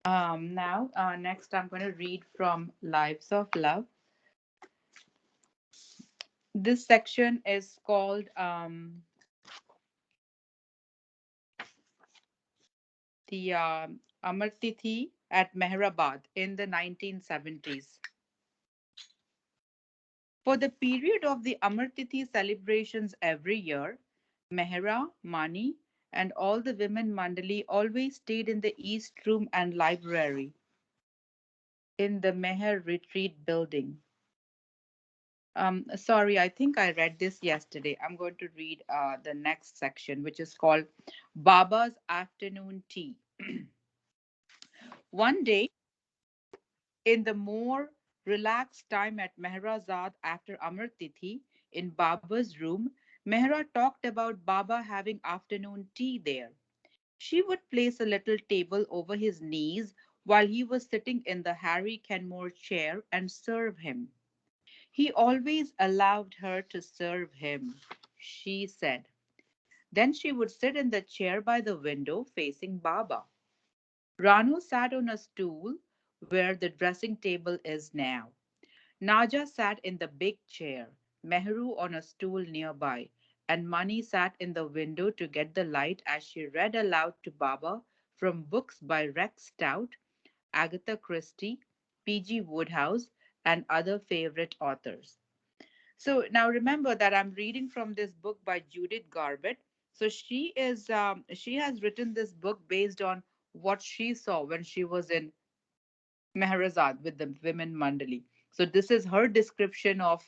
Now, next I'm going to read from Lives of Love. This section is called the Amar Tithi at Mehrabad in the 1970s. For the period of the Amar Tithi celebrations every year, Mehra, Mani, and all the women Mandali always stayed in the East Room and library in the Meher Retreat building. Sorry, I think I read this yesterday. I'm going to read the next section, which is called Baba's Afternoon Tea. One day, in the more relaxed time at Mehrazad after Amar Tithi, in Baba's room, Mehra talked about Baba having afternoon tea there. She would place a little table over his knees while he was sitting in the Harry Kenmore chair and serve him. He always allowed her to serve him, she said. Then she would sit in the chair by the window facing Baba. Ranu sat on a stool where the dressing table is now. Naja sat in the big chair, Mehru on a stool nearby, and Mani sat in the window to get the light as she read aloud to Baba from books by Rex Stout, Agatha Christie, P.G. Wodehouse, and other favorite authors. So now remember that I'm reading from this book by Judith Garbett. So she has written this book based on what she saw when she was in Meherazad with the women Mandali. So this is her description of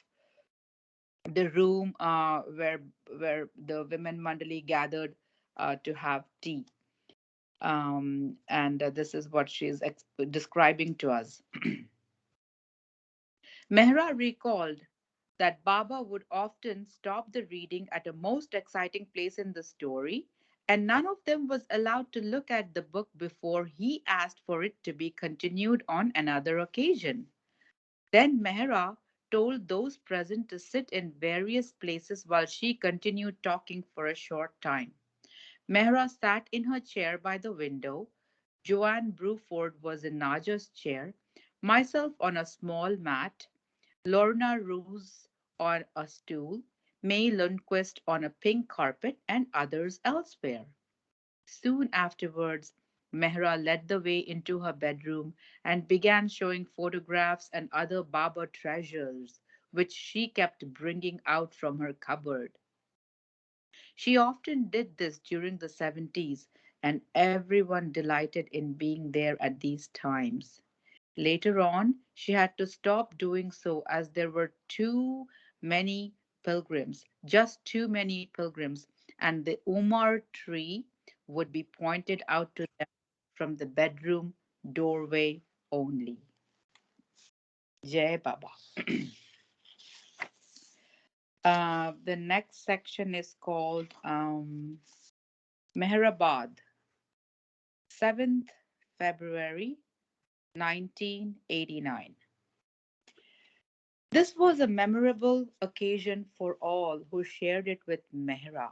the room where the women Mandali gathered to have tea. And this is what she is describing to us. Mehra recalled that Baba would often stop the reading at a most exciting place in the story, and none of them was allowed to look at the book before he asked for it to be continued on another occasion. Then Mehra told those present to sit in various places while she continued talking for a short time. Mehra sat in her chair by the window. Joanne Bruford was in Naja's chair, myself on a small mat, Lorna Roos on a stool, May Lundquist on a pink carpet, and others elsewhere. Soon afterwards, Mehra led the way into her bedroom and began showing photographs and other Baba treasures, which she kept bringing out from her cupboard. She often did this during the 70s, and everyone delighted in being there at these times. Later on, she had to stop doing so as there were too many pilgrims, just too many pilgrims, and the Umar tree would be pointed out to them from the bedroom doorway only. Jai Baba. The next section is called Mehrabad, 7th February 1989. This was a memorable occasion for all who shared it with Mehra.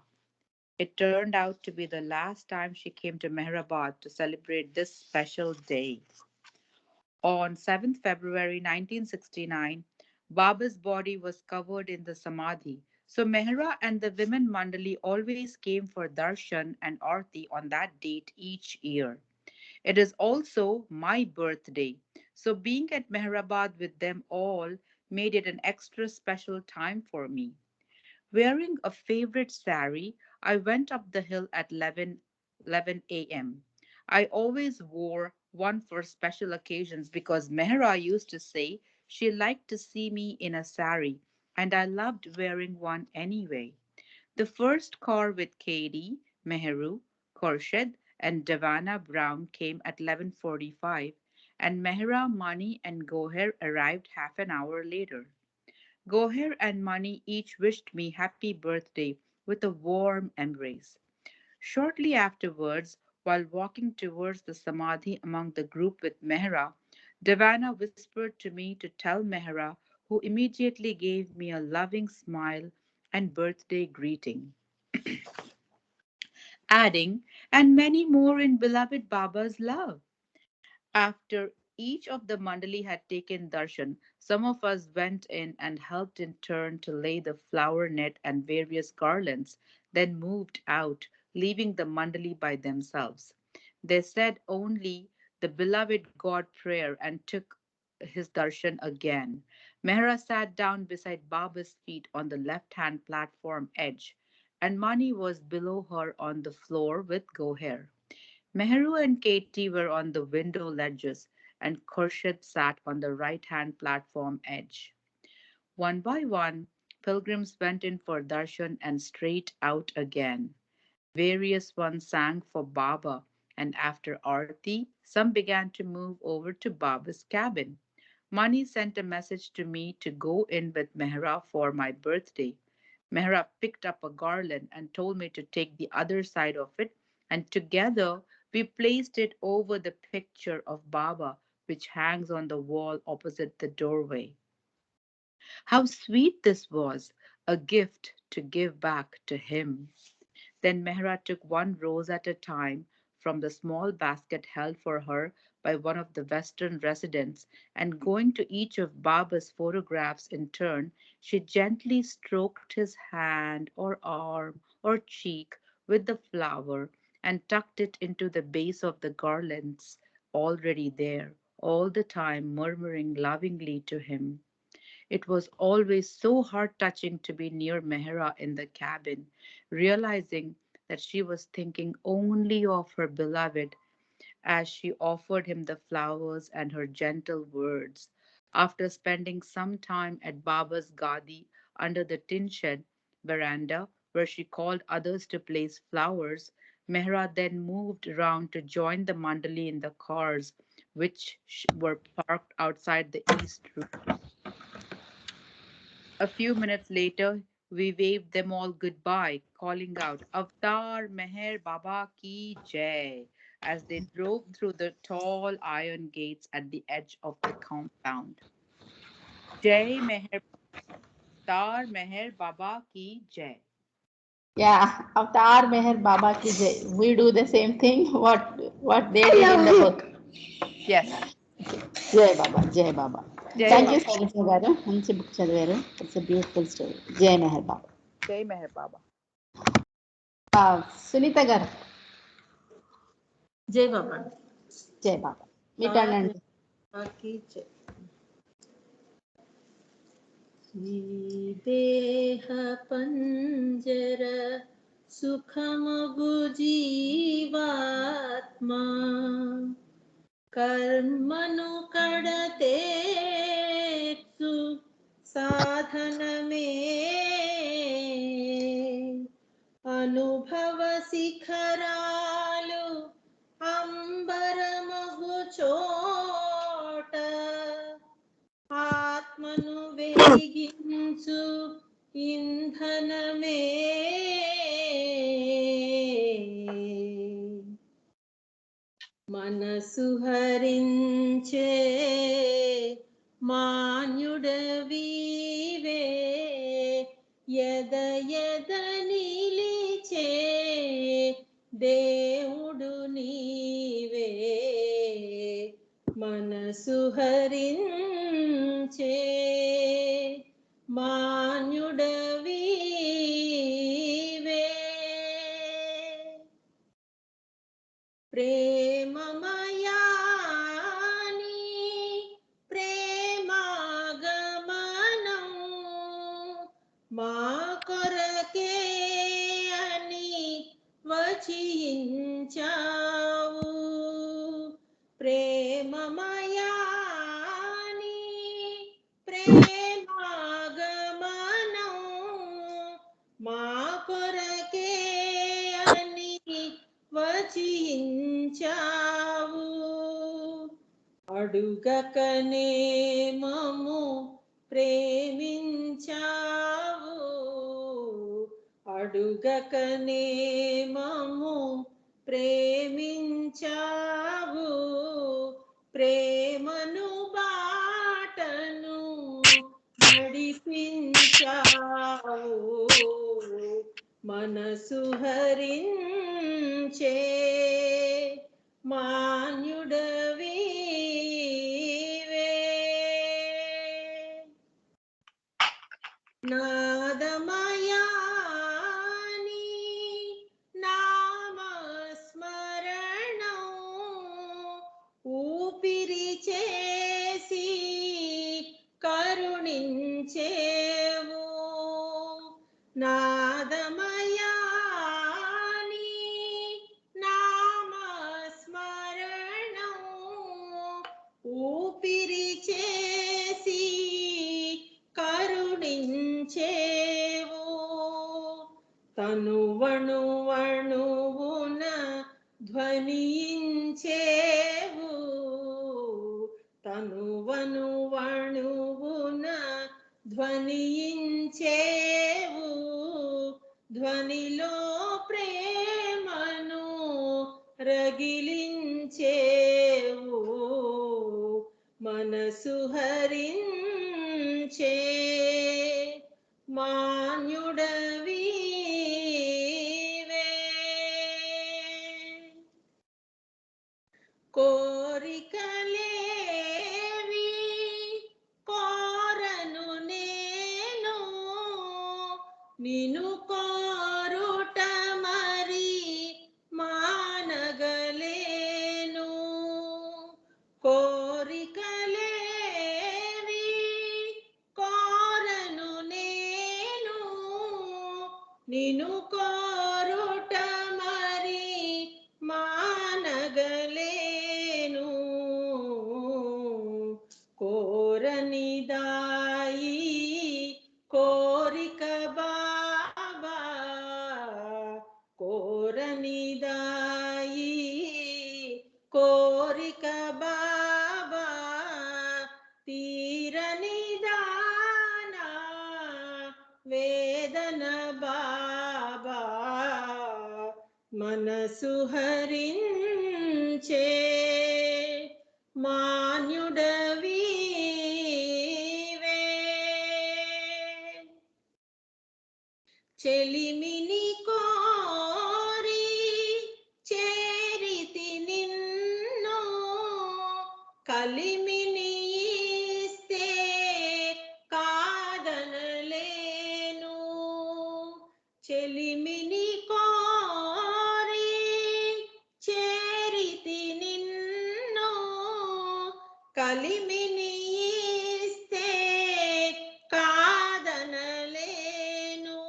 It turned out to be the last time she came to Mehrabad to celebrate this special day. On 7th February 1969, Baba's body was covered in the Samadhi. So Mehra and the women Mandali always came for darshan and arti on that date each year. It is also my birthday, so being at Mehrabad with them all made it an extra special time for me. Wearing a favorite sari, I went up the hill at 11 a.m. I always wore one for special occasions because Mehra used to say she liked to see me in a sari, and I loved wearing one anyway. The first car with Katie, Meheru, Khorshid, and Davana Brown came at 11:45, and Mehra, Mani, and Goher arrived half an hour later. Goher and Mani each wished me happy birthday with a warm embrace. Shortly afterwards, while walking towards the Samadhi among the group with Mehra, Davana whispered to me to tell Mehra, who immediately gave me a loving smile and birthday greeting. adding, "and many more in beloved Baba's love." After each of the mandali had taken darshan, some of us went in and helped in turn to lay the flower net and various garlands, then moved out, leaving the mandali by themselves. They said only the beloved God prayer and took his darshan again. Mehra sat down beside Baba's feet on the left hand platform edge, and Mani was below her on the floor with Goher. Mehru and Katie were on the window ledges, and Khurshid sat on the right hand platform edge. One by one, pilgrims went in for darshan and straight out again. Various ones sang for Baba, and after Arti, some began to move over to Baba's cabin. Mani sent a message to me to go in with Mehra for my birthday. Mehra picked up a garland and told me to take the other side of it, and together we placed it over the picture of Baba, which hangs on the wall opposite the doorway. How sweet this was, a gift to give back to him. Then Mehra took one rose at a time from the small basket held for her by one of the Western residents, and going to each of Baba's photographs in turn, she gently stroked his hand or arm or cheek with the flower and tucked it into the base of the garlands already there, all the time murmuring lovingly to him. It was always so heart touching to be near Mehra in the cabin, realizing that she was thinking only of her beloved as she offered him the flowers and her gentle words. After spending some time at Baba's Gadi under the tin shed veranda, where she called others to place flowers, Mehra then moved round to join the mandali in the cars, which were parked outside the east room. A few minutes later, we waved them all goodbye, calling out, "Avatar Meher Baba ki Jai," as they drove through the tall iron gates at the edge of the compound. Jai Meher, Avatar Meher Baba ki Jai. Yeah, Avatar Meher Baba ki Jai. We do the same thing. What they did in the book. Yes. Jai Baba, Jai Baba. Jai Thank Baba. you, Sarita garu. మంచి book చదివారు. It's a beautiful story. Jai Meher Baba. Jai Meher Baba. Sunita garu. జై బాబా Jai Baba. మీ turn అండి. బాబాకి జై. ఈ దేహ పంజర సుఖమగు జీవాత్మా కర్మను కడతేచ్చు సాధనమే అనుభవ శిఖరాలు అంబరమగు చోట ఆత్మను వెలిగించు ఇంధనమే మనసు హరించే మాన్యుడవీవే ఎద ఎద నిలిచే దేవుడు నీవే మనసు హరించే మాన్యుడవీవే ప్రేమమయాని ప్రేమాగమనం మా కొరకే అని వచించావు ప్రేమమయాని ప్రేమాగమనం మా కొరకే అని వచించావు అడుగకనే మము ప్రేమించావు అడుగకనే మము ప్రేమించావు ప్రేమను బాటను నడిపించావు మనసు హరించే కరుణించే మాన్యుడవీవే. నాదమయాని నామస్మరణం ఊపిరి చేసి కరుణించేవు. నాదమయాని నామస్మరణం ఊపిరి చేసి కరుణించేవు. తనువణువణువున ధ్వనించేవు. తనువణువణువున ధ్వనించేవు. ధ్వనిలో ప్రేమను రగిలించేవు. మనసు హరించే మాన్యుడవీవే. కోరికలేవి కోరను నేను నిన్ను కోరుట మరి మానగలేను. కోరికలేవి కోరను నేను నిన్ను కోరుట మరి మానగలేను. కోరనిదాయి కోరిక బాబా. కోరనిదాయి కోరిక బాబా. తీరనిదానా వేదన బాబా. మనసు హరించే మాన్యుడవీవే. చెలిమిని కోరి చేరితి నిన్ను కలిమిని ఇస్తే కాదనలేను. చెలిమిని కోరి చేరితి నిన్ను కలిమిని ఇస్తే కాదనలేను.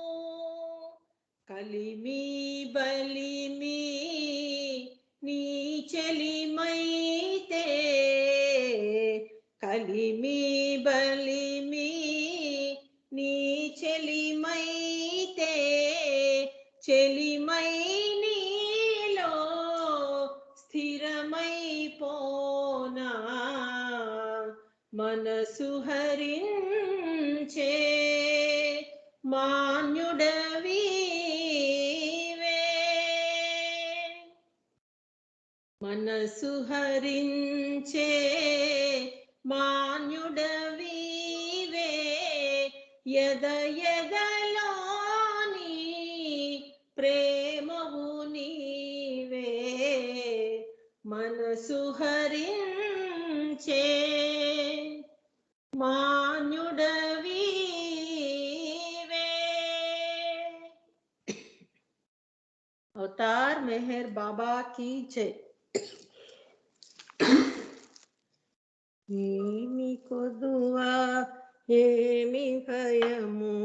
కలిమి బలిమి నీ చెలిమైతే. కలిమి బలిమి నీ చెలిమైతే. చెలిమై నీలో స్థిరమైపోనా. మనసు హరించే మాన్యుడవీవే. మనసు హరించే మాన్యుడవీవే. ఎద ఎదలోని ప్రేమవు నీవే. మనసు హరించే మాన్యుడవీవే. అవతార్ మెహర్ బాబా కీ జై. ఏమి కొదువా ఏమి భయము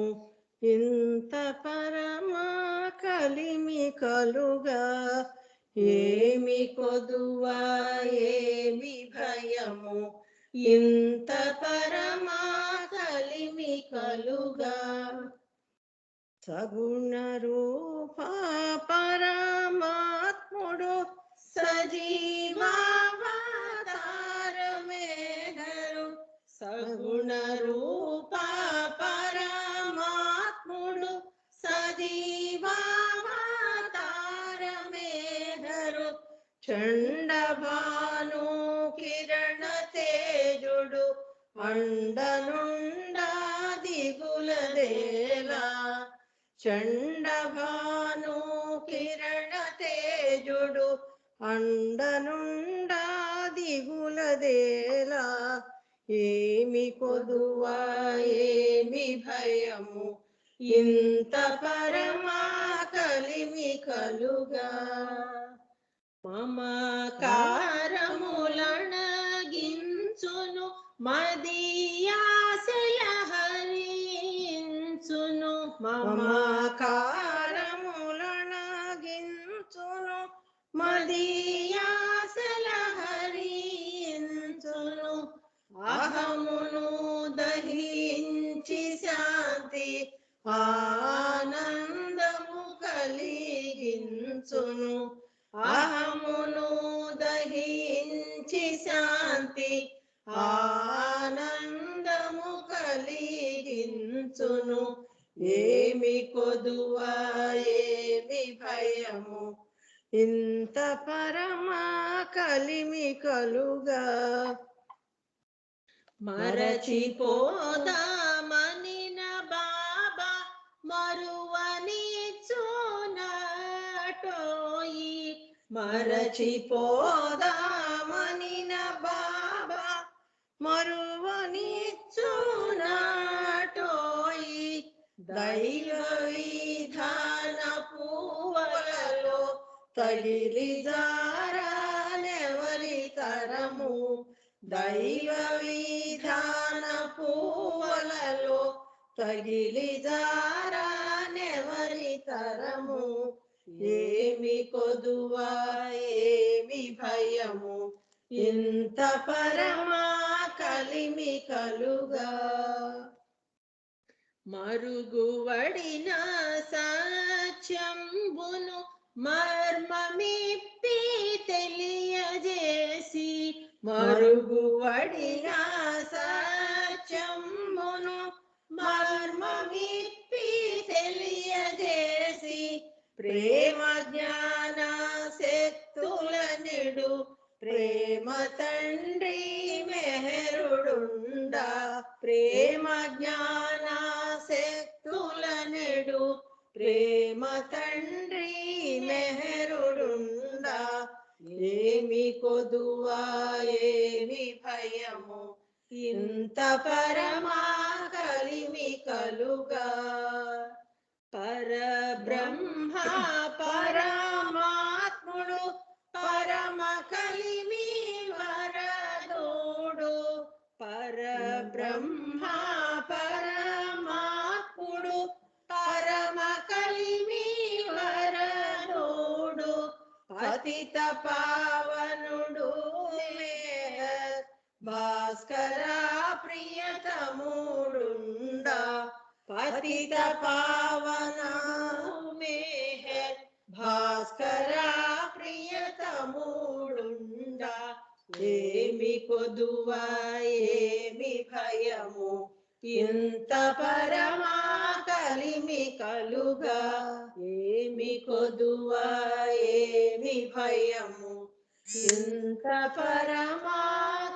ఇంత పరమా కలిమి కలుగా. ఏమి కొదువా ఏమి భయము ఇంత పరమా కలిమి కలుగా. సగుణ రూప పరమాత్ముడు సజీవావతారమేధరు. సగుణ రూప పరమాత్ముడు సజీవావతారమేధరు. చండభాను కిరణ తేజుడు అండనుండా దిగులదేలా. చండభాను కిరణ తేజుడు బాలుడు అండనుండా దిగులదేలా ఏమి కొదువా ఏమి భయము ఇంత పరమా కలిమి కలుగా మమకారములణగించును మదీయాసల హరించును మమకారములణగించును మదీయాసల హరించును అహమును దహించి శాంతి ఆనందము కలిగించును అహమును దహించి శాంతి ఆనందము కలిగించును ఏమి కొదువా ఏమి భయము ఇంత పరమా కలిమి కలుగా మరచిపోదామనిన బాబా మరువని చూనటోయి మరచిపోదామనిన బాబా మరువని చూనటోయి దైవ విధాన పూవలలో తగిలి జారనెవరి తరము దైవ విధాన పూవలలో తగిలి జారనెవరి తరము ఏమి కొదువా ఏమి భయము ఇంత పరమా కలిమి కలుగా మరుగువడిన సత్యంబును మర్మమిప్పి తెలియజేసి మరుగువడిన సత్యంబును మర్మమిప్పి తెలియజేసి ప్రేమ జ్ఞాన శక్తుల నిడు ప్రేమ తండ్రి మెహరుడుండా ప్రేమ జ్ఞాన శక్తుల నిడు ప్రేమ తండ్రి మెహరుడుండా ఏమి కొదువా ఏమి భయము ఇంత పరమా కలిమి కలుగా పరబ్రహ్మ పరమాత్ముడు పరమ కలిమి వరదోడు పరబ్రహ్మ పరమాత్ముడు పరమ కలిమి వరదోడు పతిత పావనుడు భాస్కర ప్రియతముడుండా పతిత పావన మేహర్ భాస్కర ప్రియతముడుండా ఏమి కొదువా ఏమి భయము ఇంత పరమా కలిమి కలుగా ఏమి కొదువా ఏమి భయము ఇంత పరమా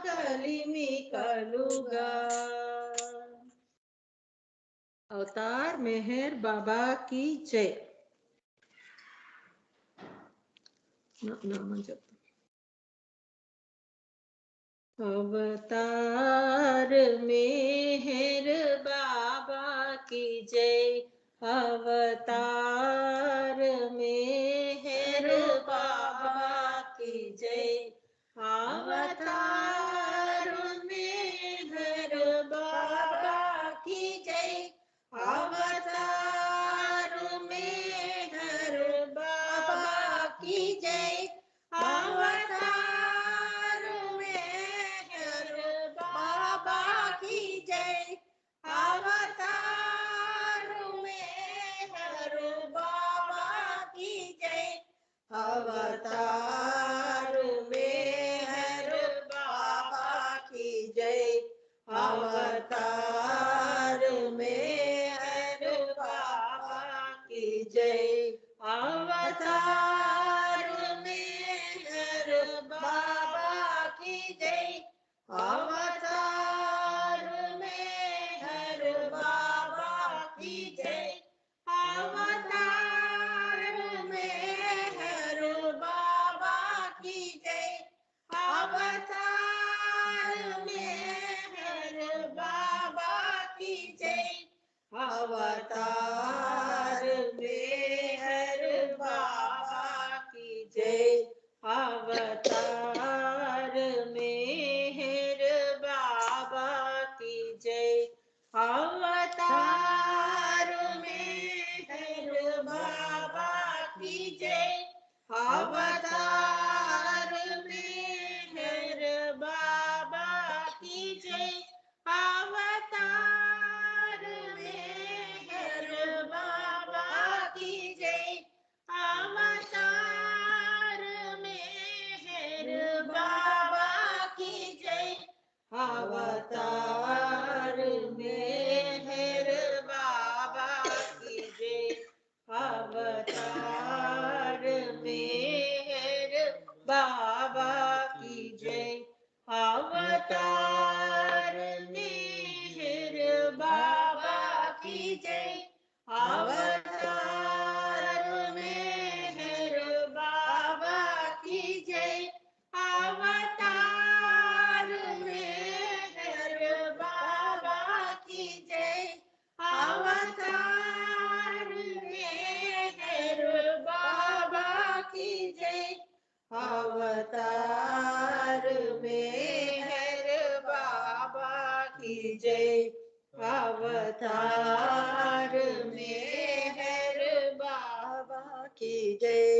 కలిమి కలుగా अवतार मेहर बाबा की जय। अवतार मेहर बाबा की जय अवतार मेहर बाबा की जय अवतार मेहर बाबा की जय अवतार मेहर बाबा की जय अवतार मेहर बाबा की जय अवतार मेहर बाबा की जय की जय अवतार मेहर बाबा की जय अवतार मेहर बाबा की जय अवतार मेहर बाबा की जय अवतार मेहर बाबा की जय अवतार मेहर बाबा की जय अवतार मेहर बाबा की जय अवतार मेहर बाबा की जय अवतार मेहर बाबा की जय अवतार मेहर बाबा की जय अवतार मेहर बाबा की जय अवतार मेहर बाबा की जय अवतार मेहर बाबा की जय अवतार मेहर बाबा की जय अवतार मेहर बाबा की जय अवतार मेहर बाबा की जय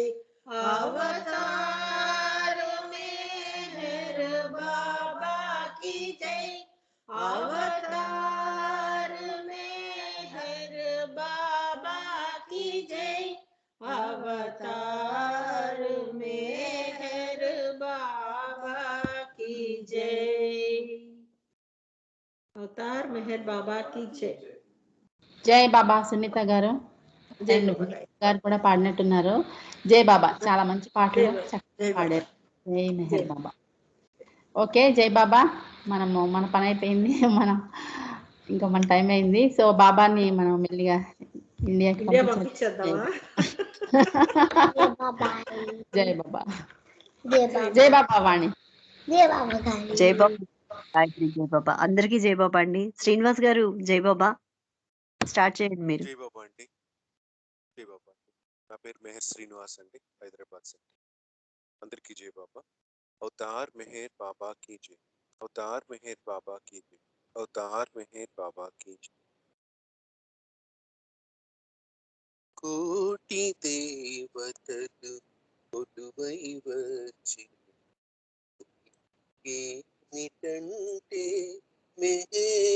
अवतार मेहर बाबा की जय अवतार मेहर बाबा की जय अवतार मेहर बाबा की जय अवतार मेहर बाबा की जय జై బాబా సునీత గారు జై అండ్ బాబా గారు కూడా పాడినట్టున్నారు. జై బాబా చాలా మంచి పాటలు జై చక్కగా బాబా. పాడారు. జై జై మెహర్ బాబా. ఓకే జై బాబా. మన పని అయిపోయింది. ఇంకా మన టైం అయింది. సో బాబాని మనం మెల్లిగా ఇండియాకి ఇండియా పంపించేద్దాం. పంపించేద్దామా జై బాబా. జై బాబా వాణి. జై బాబా గాయత్రి జై బాబా అందరికీ జై బాబా అండి. శ్రీనివాస్ గారు జై బాబా స్టార్ట్ చేయండి మీరు. జై బాబా అండి. జై బాబా అండి. నా పేరు మెహర్ శ్రీనివాస్ అండి, హైదరాబాద్ సెంటర్. అందరికీ జై బాబా. అవతార్ మెహర్ బాబా की जय అవతార్ మెహర్ బాబా की जय అవతార్ మెహర్ బాబా की जय కోటి దేవతలు కొలువై వచ్చి నిటంటే మెహర్